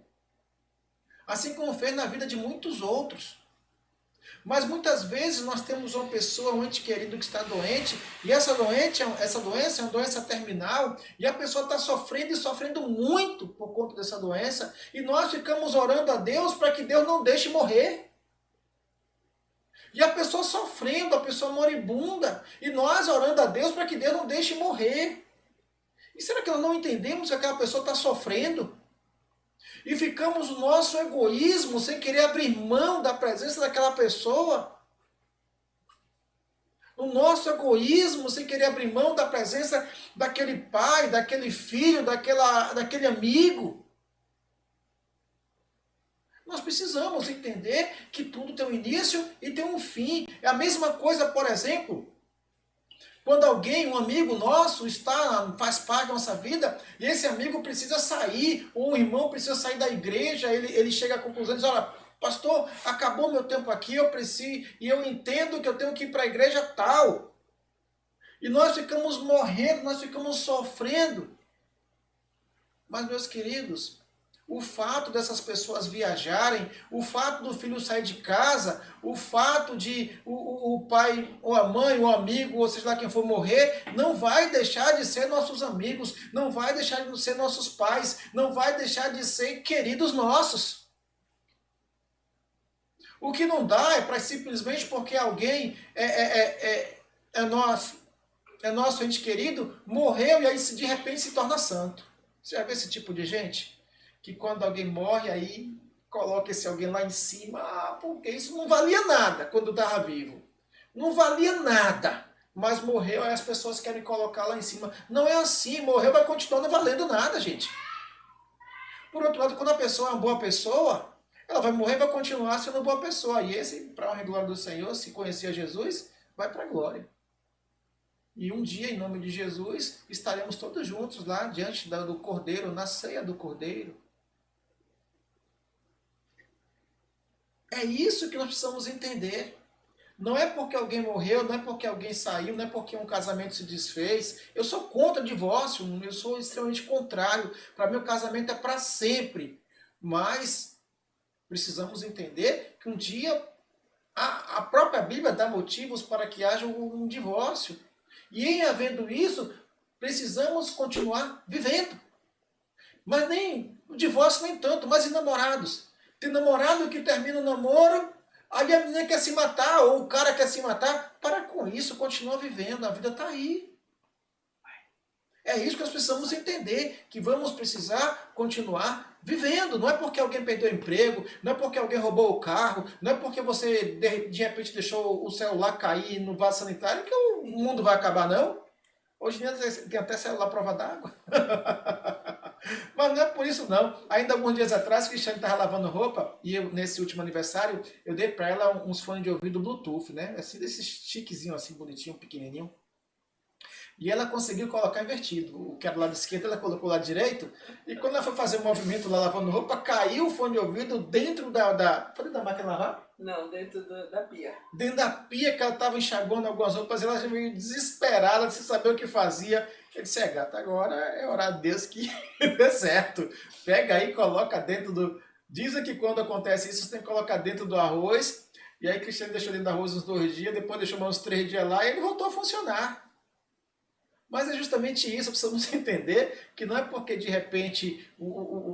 Assim como fez na vida de muitos outros. Mas muitas vezes nós temos uma pessoa, um ente querido que está doente, e essa doença é uma doença terminal, e a pessoa está sofrendo e sofrendo muito por conta dessa doença, e nós ficamos orando a Deus para que Deus não deixe morrer. E a pessoa sofrendo, a pessoa moribunda, e nós orando a Deus para que Deus não deixe morrer. E será que nós não entendemos que aquela pessoa está sofrendo? E ficamos no nosso egoísmo, sem querer abrir mão da presença daquela pessoa. No nosso egoísmo, sem querer abrir mão da presença daquele pai, daquele filho, daquele amigo. Nós precisamos entender que tudo tem um início e tem um fim. É a mesma coisa, por exemplo, quando alguém, um amigo nosso, faz parte da nossa vida, e esse amigo precisa sair, ou um irmão precisa sair da igreja, ele chega à conclusão e diz, olha, Pastor, acabou meu tempo aqui, eu preciso, e eu entendo que eu tenho que ir para a igreja tal. E nós ficamos morrendo, nós ficamos sofrendo. Mas, meus queridos, o fato dessas pessoas viajarem, o fato do filho sair de casa, o fato de o pai, ou a mãe, ou o amigo, ou seja lá quem for morrer, não vai deixar de ser nossos amigos, não vai deixar de ser nossos pais, não vai deixar de ser queridos nossos. O que não dá é para simplesmente porque alguém é nosso ente querido, morreu e aí de repente se torna santo. Você já vê esse tipo de gente? Que quando alguém morre, aí coloca esse alguém lá em cima, porque isso não valia nada quando estava vivo. Não valia nada. Mas morreu, aí as pessoas querem colocar lá em cima. Não é assim, morreu, vai continuar não valendo nada, gente. Por outro lado, quando a pessoa é uma boa pessoa, ela vai morrer e vai continuar sendo uma boa pessoa. E esse, para a honra e glória do Senhor, se conhecer Jesus, vai para a glória. E um dia, em nome de Jesus, estaremos todos juntos lá diante do Cordeiro, na ceia do Cordeiro. É isso que nós precisamos entender. Não é porque alguém morreu, não é porque alguém saiu, não é porque um casamento se desfez. Eu sou contra divórcio, eu sou extremamente contrário. Para mim o casamento é para sempre. Mas precisamos entender que um dia a própria Bíblia dá motivos para que haja um divórcio. E em havendo isso, precisamos continuar vivendo. Mas nem o divórcio nem tanto, mas e namorados? Tem namorado que termina o namoro, aí a menina quer se matar, ou o cara quer se matar. Para com isso, continua vivendo, a vida está aí. É isso que nós precisamos entender, que vamos precisar continuar vivendo. Não é porque alguém perdeu o emprego, não é porque alguém roubou o carro, não é porque você de repente deixou o celular cair no vaso sanitário que o mundo vai acabar, não. Hoje em dia tem até celular à prova d'água. Mas não é por isso não. Ainda alguns dias atrás, o Cristiane estava lavando roupa e eu, nesse último aniversário, eu dei para ela uns fones de ouvido Bluetooth, né? Assim, desse chiquezinho, assim, bonitinho, pequenininho. E ela conseguiu colocar invertido. O que era do lado esquerdo, ela colocou lá direito. E quando ela foi fazer o movimento lá lavando roupa, caiu o fone de ouvido dentro da... Foi dentro da máquina de lavar? Não, dentro da pia. Dentro da pia que ela estava enxaguando algumas roupas, ela já veio desesperada, sem saber o que fazia. Eu disse, gata, agora é orar a Deus que dê certo. Pega aí, coloca dentro do... Dizem que quando acontece isso, você tem que colocar dentro do arroz. E aí Cristiano deixou dentro do arroz uns 2 dias, depois deixou mais uns 3 dias lá e ele voltou a funcionar. Mas é justamente isso, precisamos entender que não é porque de repente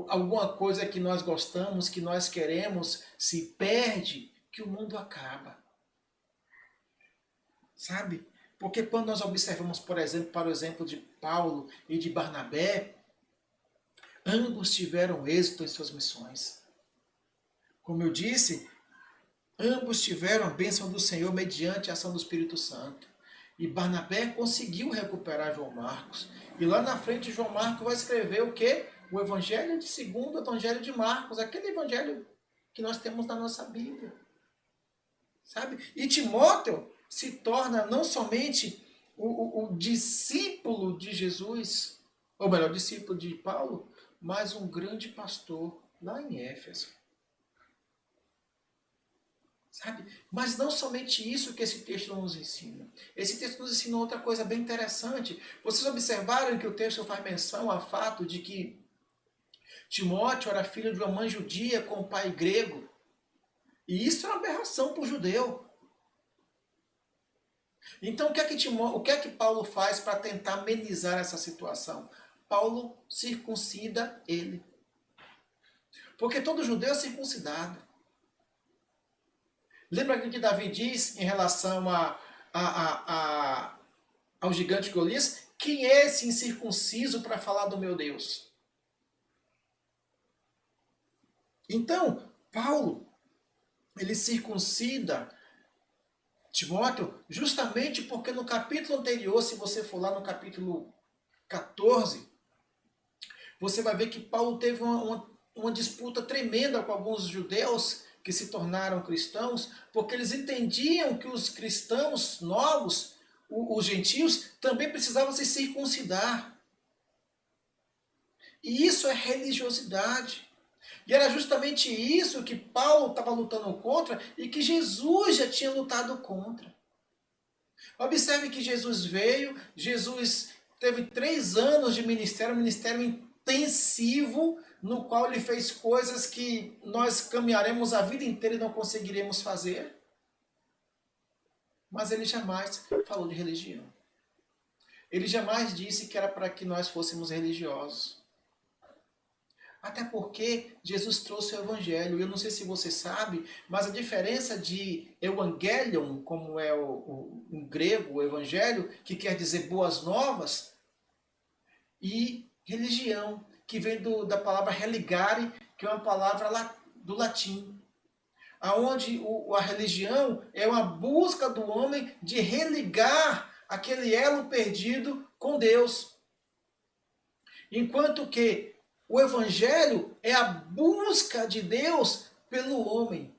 alguma coisa que nós gostamos, que nós queremos, se perde, que o mundo acaba. Sabe? Porque quando nós observamos, por exemplo, para o exemplo de Paulo e de Barnabé, ambos tiveram êxito em suas missões. Como eu disse, ambos tiveram a bênção do Senhor mediante a ação do Espírito Santo. E Barnabé conseguiu recuperar João Marcos. E lá na frente João Marcos vai escrever o quê? O Evangelho de segundo, o Evangelho de Marcos, aquele Evangelho que nós temos na nossa Bíblia. Sabe? E Timóteo se torna não somente o discípulo de Jesus, ou melhor, discípulo de Paulo, mas um grande pastor lá em Éfeso. Sabe? Mas não somente isso que esse texto nos ensina. Esse texto nos ensina outra coisa bem interessante. Vocês observaram que o texto faz menção ao fato de que Timóteo era filho de uma mãe judia com um pai grego. E isso é uma aberração para o judeu. Então o que é que Paulo faz para tentar amenizar essa situação? Paulo circuncida ele. Porque todo judeu é circuncidado. Lembra o que Davi diz em relação ao gigante Golias? Quem é esse incircunciso para falar do meu Deus? Então, Paulo, ele circuncida Timóteo justamente porque no capítulo anterior, se você for lá no capítulo 14, você vai ver que Paulo teve uma disputa tremenda com alguns judeus que se tornaram cristãos, porque eles entendiam que os cristãos novos, os gentios, também precisavam se circuncidar. E isso é religiosidade. E era justamente isso que Paulo estava lutando contra e que Jesus já tinha lutado contra. Observe que Jesus veio, Jesus teve 3 anos de ministério, um ministério intensivo, no qual ele fez coisas que nós caminharemos a vida inteira e não conseguiremos fazer. Mas ele jamais falou de religião. Ele jamais disse que era para que nós fôssemos religiosos. Até porque Jesus trouxe o evangelho. Eu não sei se você sabe, mas a diferença de evangelion, como é em grego o evangelho, que quer dizer boas novas, e religião, que vem da palavra religare, que é uma palavra do latim. Aonde a religião é uma busca do homem de religar aquele elo perdido com Deus. Enquanto que o evangelho é a busca de Deus pelo homem.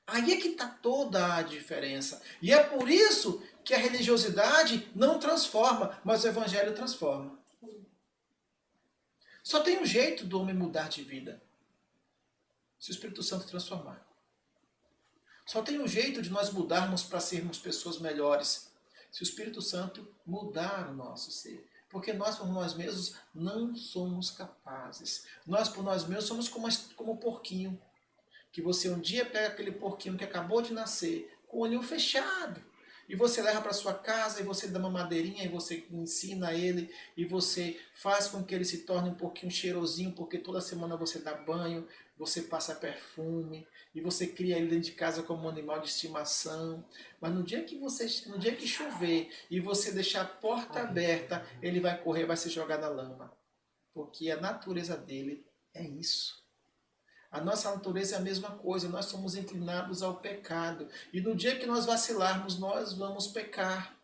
Aí é que está toda a diferença. E é por isso que a religiosidade não transforma, mas o evangelho transforma. Só tem um jeito do homem mudar de vida. Se o Espírito Santo transformar. Só tem um jeito de nós mudarmos para sermos pessoas melhores. Se o Espírito Santo mudar o nosso ser. Porque nós, por nós mesmos, não somos capazes. Nós, por nós mesmos, somos como um porquinho. Que você um dia pega aquele porquinho que acabou de nascer, com o olhinho fechado. E você leva para sua casa, e você dá uma madeirinha, e você ensina ele, e você faz com que ele se torne um pouquinho cheirosinho, porque toda semana você dá banho, você passa perfume, e você cria ele dentro de casa como um animal de estimação. Mas no dia que chover e você deixar a porta aberta, ele vai correr, vai se jogar na lama. Porque a natureza dele é isso. A nossa natureza é a mesma coisa, nós somos inclinados ao pecado. E no dia que nós vacilarmos, nós vamos pecar.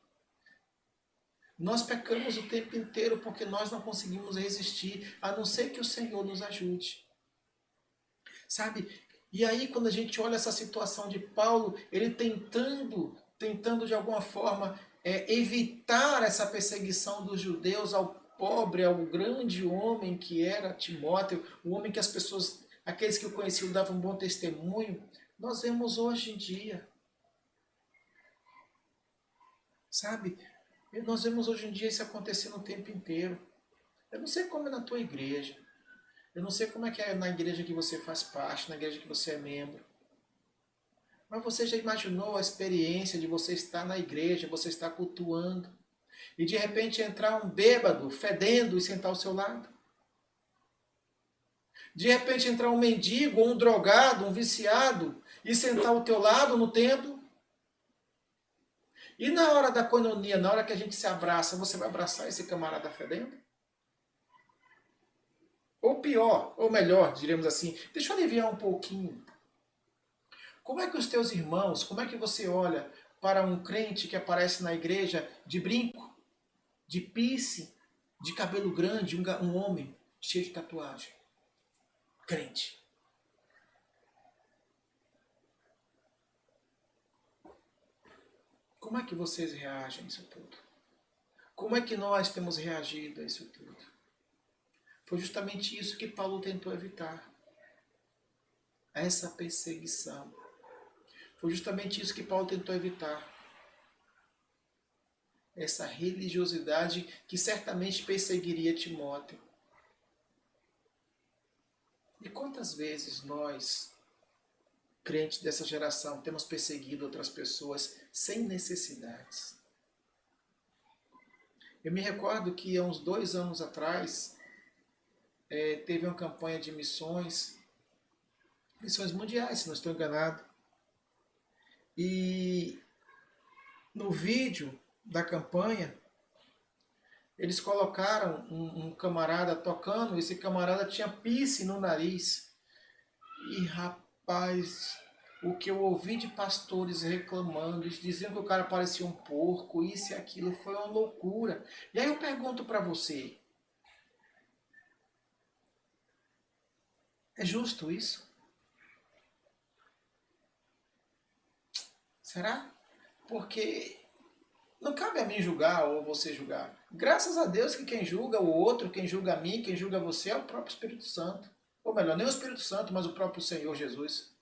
Nós pecamos o tempo inteiro porque nós não conseguimos resistir, a não ser que o Senhor nos ajude. Sabe? E aí quando a gente olha essa situação de Paulo, ele tentando de alguma forma evitar essa perseguição dos judeus ao pobre, ao grande homem que era Timóteo, o homem que as pessoas, aqueles que o conheciam davam um bom testemunho, nós vemos hoje em dia. Sabe? Nós vemos hoje em dia isso acontecendo o tempo inteiro. Eu não sei como é na tua igreja. Eu não sei como é que é na igreja que você faz parte, na igreja que você é membro. Mas você já imaginou a experiência de você estar na igreja, você estar cultuando, e de repente entrar um bêbado, fedendo, e sentar ao seu lado? De repente entrar um mendigo, ou um drogado, um viciado, e sentar ao teu lado no templo? E na hora da coinonia, na hora que a gente se abraça, você vai abraçar esse camarada fedendo? Ou pior, ou melhor, diremos assim, deixa eu aliviar um pouquinho. Como é que os teus irmãos, como é que você olha para um crente que aparece na igreja de brinco, de piercing, de cabelo grande, um homem cheio de tatuagem? Crente. Como é que vocês reagem a isso tudo? Como é que nós temos reagido a isso tudo? Foi justamente isso que Paulo tentou evitar. Essa perseguição. Foi justamente isso que Paulo tentou evitar. Essa religiosidade que certamente perseguiria Timóteo. E quantas vezes nós, crentes dessa geração, temos perseguido outras pessoas sem necessidades? Eu me recordo que há uns 2 anos atrás, teve uma campanha de missões mundiais, se não estou enganado. E no vídeo da campanha, eles colocaram um camarada tocando, esse camarada tinha piercing no nariz. E rapaz, o que eu ouvi de pastores reclamando, eles diziam que o cara parecia um porco, isso e aquilo, foi uma loucura. E aí eu pergunto para você, é justo isso? Será? Porque não cabe a mim julgar ou você julgar. Graças a Deus que quem julga o outro, quem julga a mim, quem julga você é o próprio Espírito Santo. Ou melhor, nem o Espírito Santo, mas o próprio Senhor Jesus.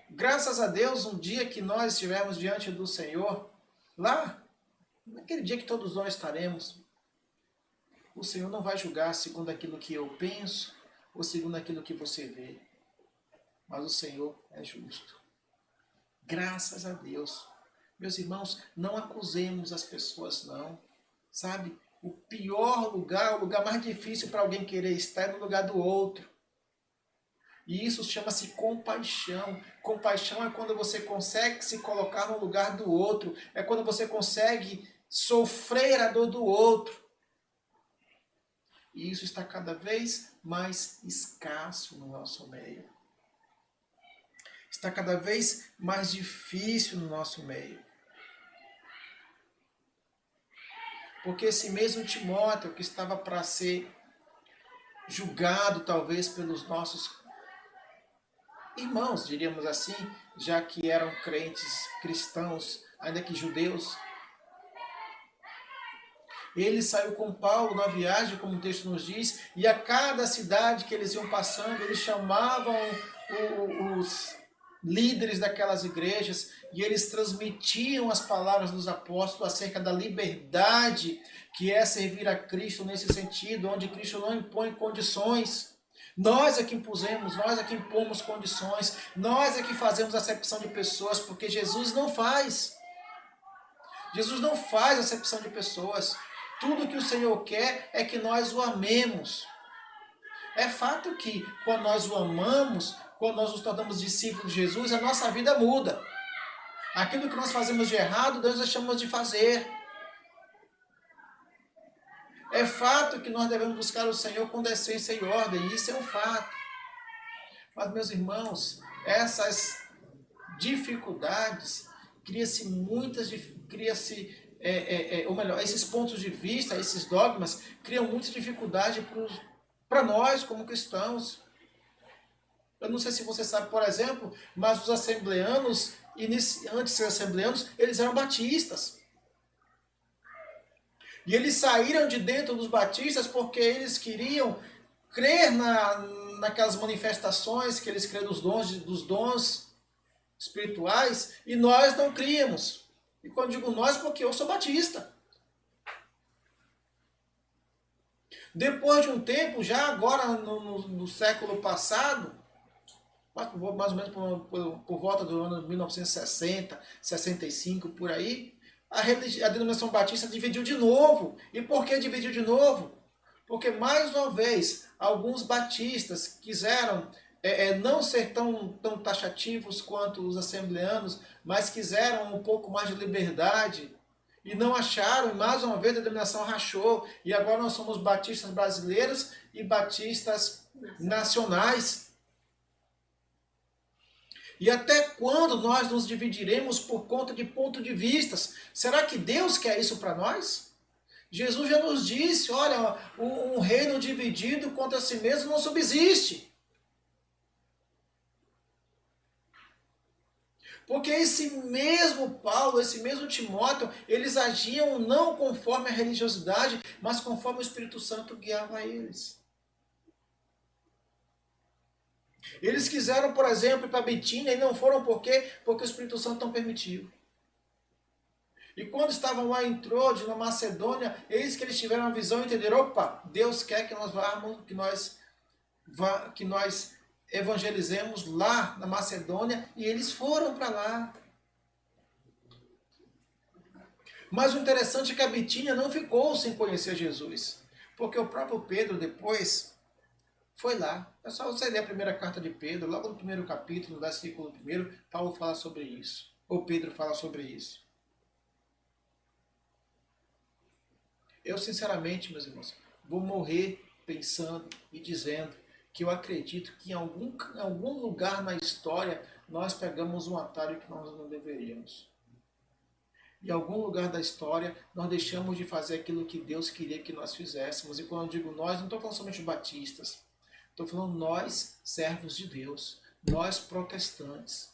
Graças a Deus, um dia que nós estivermos diante do Senhor, lá, naquele dia que todos nós estaremos, o Senhor não vai julgar segundo aquilo que eu penso ou segundo aquilo que você vê. Mas o Senhor é justo. Graças a Deus. Meus irmãos, não acusemos as pessoas, não. Sabe? O pior lugar, o lugar mais difícil para alguém querer estar é no lugar do outro. E isso chama-se compaixão. Compaixão é quando você consegue se colocar no lugar do outro. É quando você consegue sofrer a dor do outro. E isso está cada vez mais escasso no nosso meio. Está cada vez mais difícil no nosso meio. Porque esse mesmo Timóteo que estava para ser julgado talvez pelos nossos irmãos, diríamos assim, já que eram crentes cristãos, ainda que judeus. Ele saiu com Paulo na viagem, como o texto nos diz, e a cada cidade que eles iam passando, eles chamavam os líderes daquelas igrejas e eles transmitiam as palavras dos apóstolos acerca da liberdade que é servir a Cristo nesse sentido, onde Cristo não impõe condições. Nós é que impusemos, nós é que impomos condições, nós é que fazemos acepção de pessoas, porque Jesus não faz. Jesus não faz acepção de pessoas. Tudo que o Senhor quer é que nós o amemos. É fato que quando nós o amamos, quando nós nos tornamos discípulos de Jesus, a nossa vida muda. Aquilo que nós fazemos de errado, Deus deixamos de fazer. É fato que nós devemos buscar o Senhor com decência e ordem, isso é um fato. Mas, meus irmãos, essas dificuldades, ou melhor, esses pontos de vista, esses dogmas, criam muita dificuldade para nós como cristãos. Eu não sei se você sabe, por exemplo, mas os assembleanos, antes de ser assembleanos, eles eram batistas. E eles saíram de dentro dos batistas porque eles queriam crer naquelas manifestações, que eles creem dos dons espirituais, e nós não críamos. E quando digo nós, porque eu sou batista. Depois de um tempo, já agora no século passado, mais ou menos por volta do ano 1960, 65, por aí, a denominação batista dividiu de novo. E por que dividiu de novo? Porque, mais uma vez, alguns batistas quiseram não ser tão taxativos quanto os assembleanos, mas quiseram um pouco mais de liberdade e não acharam, e mais uma vez a denominação rachou, e agora nós somos batistas brasileiros e batistas nacionais. E até quando nós nos dividiremos por conta de pontos de vistas? Será que Deus quer isso para nós? Jesus já nos disse, olha, um reino dividido contra si mesmo não subsiste. Porque esse mesmo Paulo, esse mesmo Timóteo, eles agiam não conforme a religiosidade, mas conforme o Espírito Santo guiava eles. Eles quiseram, por exemplo, ir para Betínia e não foram por quê? Porque o Espírito Santo não permitiu. E quando estavam lá em Troade, na Macedônia, eis que eles tiveram a visão e entenderam, opa, Deus quer que nós vamos, que nós evangelizemos lá na Macedônia, e eles foram para lá. Mas o interessante é que a Betínia não ficou sem conhecer Jesus, porque o próprio Pedro depois foi lá. É só você ler a primeira carta de Pedro, logo no primeiro capítulo, no versículo 1, Paulo fala sobre isso, ou Pedro fala sobre isso. Eu, sinceramente, meus irmãos, vou morrer pensando e dizendo que eu acredito que em algum lugar na história nós pegamos um atalho que nós não deveríamos. Em algum lugar da história nós deixamos de fazer aquilo que Deus queria que nós fizéssemos. E quando eu digo nós, não estou falando somente de batistas. Estou falando nós, servos de Deus, nós protestantes,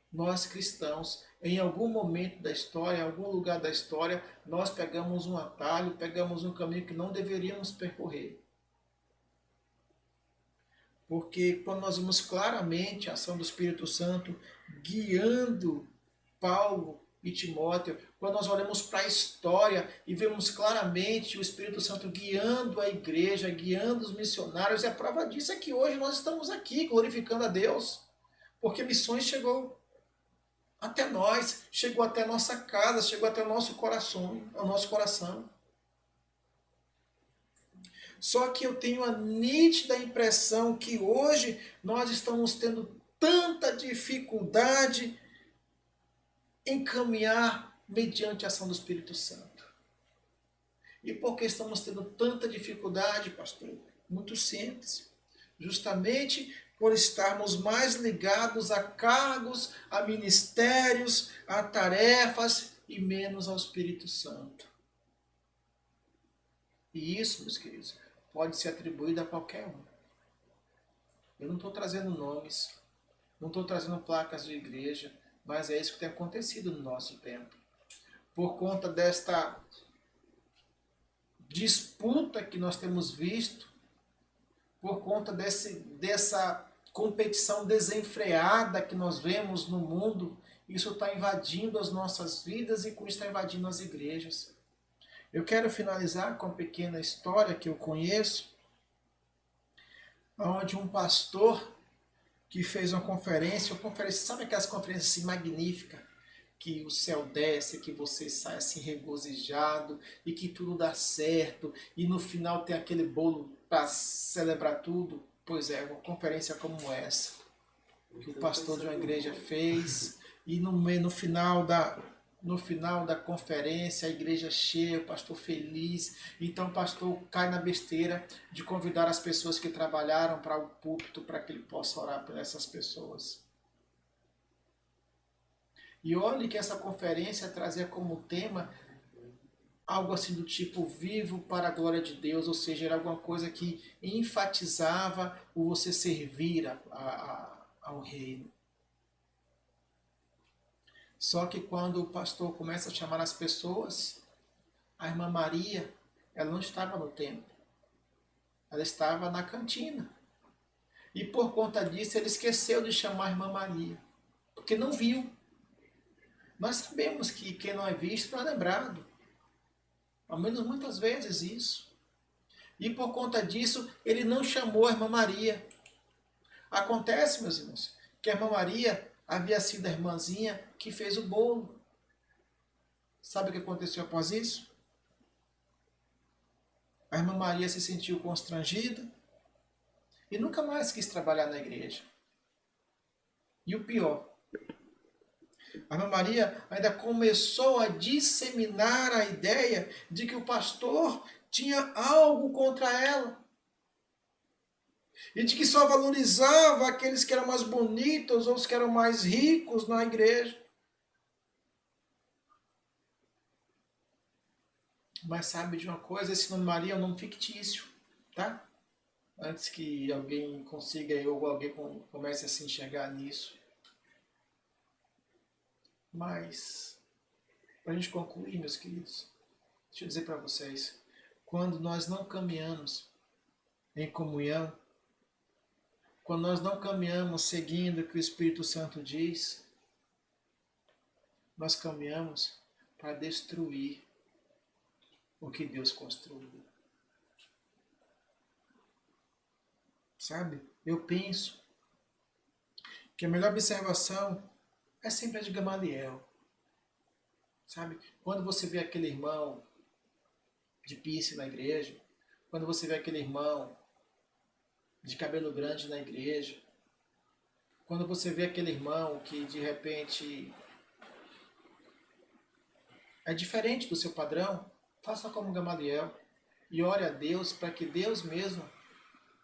nós cristãos. Em algum momento da história, em algum lugar da história, nós pegamos um atalho, pegamos um caminho que não deveríamos percorrer. Porque quando nós vemos claramente a ação do Espírito Santo guiando Paulo e Timóteo, quando nós olhamos para a história e vemos claramente o Espírito Santo guiando a igreja, guiando os missionários, e a prova disso é que hoje nós estamos aqui glorificando a Deus, porque missões chegou até nós, chegou até a nossa casa, chegou até o nosso coração. Só que eu tenho a nítida impressão que hoje nós estamos tendo tanta dificuldade em caminhar mediante a ação do Espírito Santo. E por que estamos tendo tanta dificuldade, pastor? Muito simples. Justamente por estarmos mais ligados a cargos, a ministérios, a tarefas e menos ao Espírito Santo. E isso, meus queridos, pode ser atribuído a qualquer um. Eu não estou trazendo nomes, não estou trazendo placas de igreja, mas é isso que tem acontecido no nosso tempo. Por conta desta disputa que nós temos visto, por conta dessa competição desenfreada que nós vemos no mundo, isso está invadindo as nossas vidas e com isso está invadindo as igrejas. Eu quero finalizar com uma pequena história que eu conheço, onde um pastor que fez uma conferência, sabe aquelas conferências assim magníficas, que o céu desce, que você sai assim regozijado e que tudo dá certo e no final tem aquele bolo para celebrar tudo? Pois é, uma conferência como essa, que o pastor de uma igreja fez e no final da conferência, a igreja cheia, o pastor feliz. Então o pastor cai na besteira de convidar as pessoas que trabalharam para o púlpito para que ele possa orar por essas pessoas. E olhe que essa conferência trazia como tema algo assim do tipo vivo para a glória de Deus, ou seja, era alguma coisa que enfatizava o você servir ao reino. Só que quando o pastor começa a chamar as pessoas, a irmã Maria, ela não estava no templo. Ela estava na cantina. E por conta disso, ele esqueceu de chamar a irmã Maria. Porque não viu. Nós sabemos que quem não é visto não é lembrado. Ao menos muitas vezes isso. E por conta disso, ele não chamou a irmã Maria. Acontece, meus irmãos, que a irmã Maria havia sido a irmãzinha que fez o bolo. Sabe o que aconteceu após isso? A irmã Maria se sentiu constrangida e nunca mais quis trabalhar na igreja. E o pior, a irmã Maria ainda começou a disseminar a ideia de que o pastor tinha algo contra ela. E de que só valorizava aqueles que eram mais bonitos ou os que eram mais ricos na igreja. Mas sabe de uma coisa? Esse nome Maria é um nome fictício, tá? Antes que alguém consiga ou alguém comece a se enxergar nisso. Mas, para a gente concluir, meus queridos, deixa eu dizer para vocês, quando nós não caminhamos em comunhão, quando nós não caminhamos seguindo o que o Espírito Santo diz, nós caminhamos para destruir o que Deus construiu. Sabe? Eu penso que a melhor observação é sempre a de Gamaliel. Sabe? Quando você vê aquele irmão de piercing na igreja, quando você vê aquele irmão de cabelo grande na igreja, quando você vê aquele irmão que de repente é diferente do seu padrão, faça como Gamaliel e ore a Deus para que Deus mesmo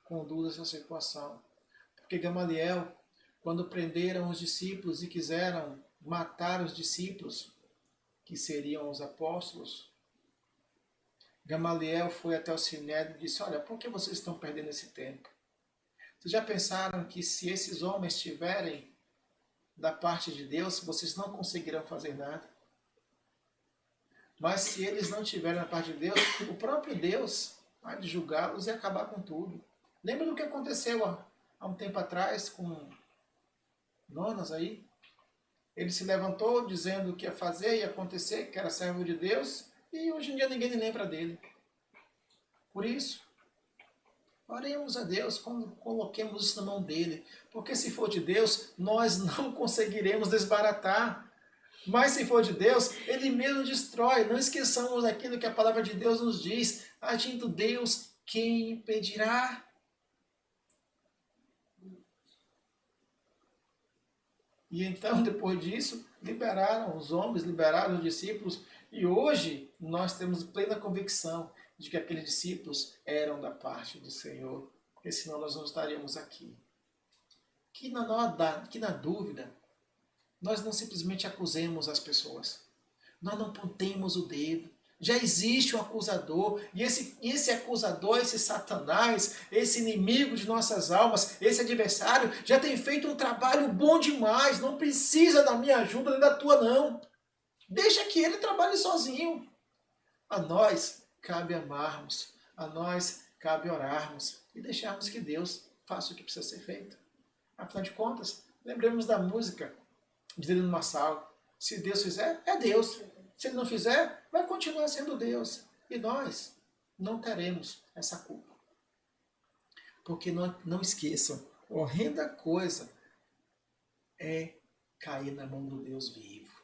conduza essa situação. Porque Gamaliel, quando prenderam os discípulos e quiseram matar os discípulos, que seriam os apóstolos, Gamaliel foi até o Sinédrio e disse: olha, por que vocês estão perdendo esse tempo? Vocês já pensaram que se esses homens estiverem da parte de Deus, vocês não conseguirão fazer nada? Mas se eles não estiverem da parte de Deus, o próprio Deus há de julgá-los e acabar com tudo. Lembra do que aconteceu há um tempo atrás, com Jonas aí. Ele se levantou dizendo o que ia fazer, ia acontecer, que era servo de Deus, e hoje em dia ninguém lembra dele. Por isso, oremos a Deus, coloquemos isso na mão dele, porque se for de Deus, nós não conseguiremos desbaratar. Mas se for de Deus, ele mesmo destrói. Não esqueçamos aquilo que a palavra de Deus nos diz: agindo Deus, quem impedirá? E então, depois disso, liberaram os homens, liberaram os discípulos, e hoje nós temos plena convicção de que aqueles discípulos eram da parte do Senhor, porque senão nós não estaríamos aqui. Que na dúvida, nós não simplesmente acusemos as pessoas, nós não apontemos o dedo. Já existe um acusador, e esse acusador, esse Satanás, esse inimigo de nossas almas, esse adversário, já tem feito um trabalho bom demais, não precisa da minha ajuda nem da tua não. Deixa que ele trabalhe sozinho. A nós cabe amarmos, a nós cabe orarmos e deixarmos que Deus faça o que precisa ser feito. Afinal de contas, lembremos da música de Delino Marçal: se Deus fizer, é Deus. Se ele não fizer, vai continuar sendo Deus. E nós não teremos essa culpa. Porque não esqueçam, horrenda coisa é cair na mão do Deus vivo.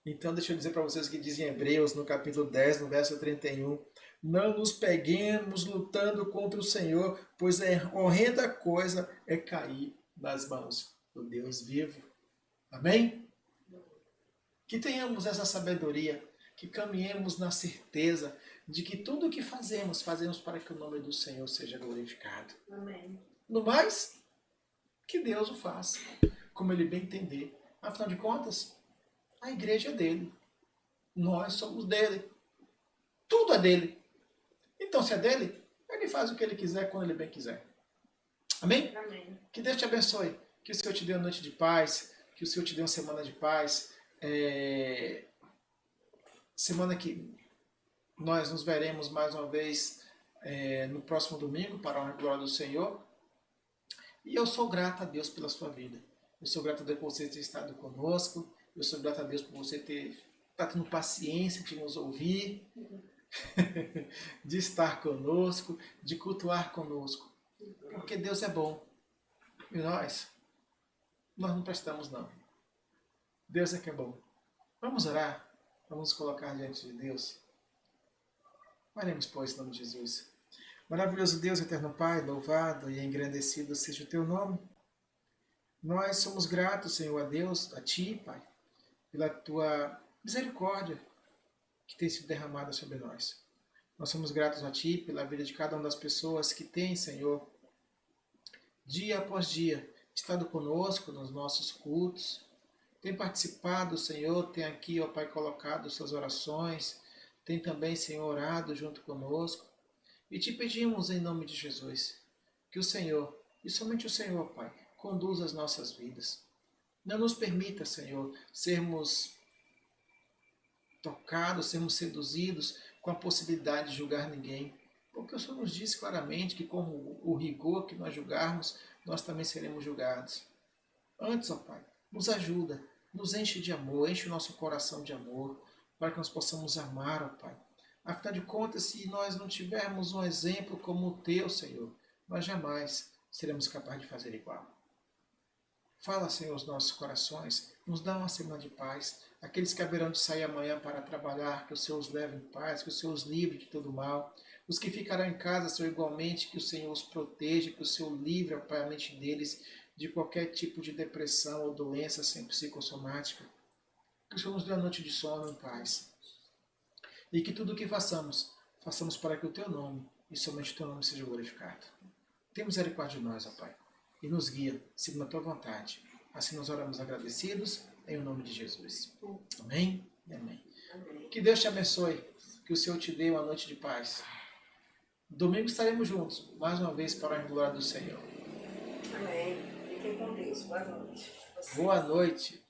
Então deixa eu dizer para vocês que diz em Hebreus, no capítulo 10, no verso 31, não nos peguemos lutando contra o Senhor, pois horrenda coisa é cair nas mãos do Deus vivo. Amém? Que tenhamos essa sabedoria, que caminhemos na certeza de que tudo o que fazemos, fazemos para que o nome do Senhor seja glorificado. Amém. No mais, que Deus o faça, como Ele bem entender. Afinal de contas, a igreja é dele. Nós somos dele. Tudo é dele. Então, se é dele, Ele faz o que Ele quiser, quando Ele bem quiser. Amém? Amém. Que Deus te abençoe. Que o Senhor te dê uma noite de paz. Que o Senhor te dê uma semana de paz. Semana que nós nos veremos mais uma vez no próximo domingo para a honra e glória do Senhor. E eu sou grato a Deus pela sua vida. Eu sou grato a Deus por você ter estado conosco. Eu sou grato a Deus por você estar tendo paciência de nos ouvir, de estar conosco, de cultuar conosco. Porque Deus é bom. E nós não prestamos não. Deus é que é bom. Vamos orar? Vamos nos colocar diante de Deus? Oremos, pois, em nome de Jesus. Maravilhoso Deus, eterno Pai, louvado e engrandecido seja o teu nome. Nós somos gratos, Senhor, a Deus, a Ti, Pai, pela Tua misericórdia que tem sido derramada sobre nós. Nós somos gratos a Ti pela vida de cada uma das pessoas que tem, Senhor, dia após dia, estado conosco nos nossos cultos, tem participado, Senhor, tem aqui, ó Pai, colocado suas orações, tem também, Senhor, orado junto conosco. E te pedimos em nome de Jesus, que o Senhor, e somente o Senhor, Pai, conduza as nossas vidas. Não nos permita, Senhor, sermos tocados, sermos seduzidos com a possibilidade de julgar ninguém. Porque o Senhor nos disse claramente que com o rigor que nós julgarmos, nós também seremos julgados. Antes, ó Pai, nos ajuda, nos enche de amor, enche o nosso coração de amor, para que nós possamos amar, ó Pai. Afinal de contas, se nós não tivermos um exemplo como o Teu, Senhor, nós jamais seremos capazes de fazer igual. Fala, Senhor, os nossos corações, nos dá uma semana de paz. Aqueles que haverão de sair amanhã para trabalhar, que o Senhor os leve em paz, que o Senhor os livre de todo mal. Os que ficarão em casa, Senhor, igualmente, que o Senhor os proteja, que o Senhor livre, Pai, a mente deles de qualquer tipo de depressão ou doença psicossomática. Que o Senhor nos dê a noite de sono em paz. E que tudo o que façamos, façamos para que o Teu nome e somente o Teu nome seja glorificado. Tenha misericórdia de nós, ó Pai, e nos guia segundo a Tua vontade. Assim nós oramos agradecidos, em nome de Jesus. Amém e amém. Amém. Que Deus te abençoe, que o Senhor te dê uma noite de paz. Domingo estaremos juntos, mais uma vez, para a glória do Senhor. Amém. Fiquem com Deus. Boa noite. Boa noite.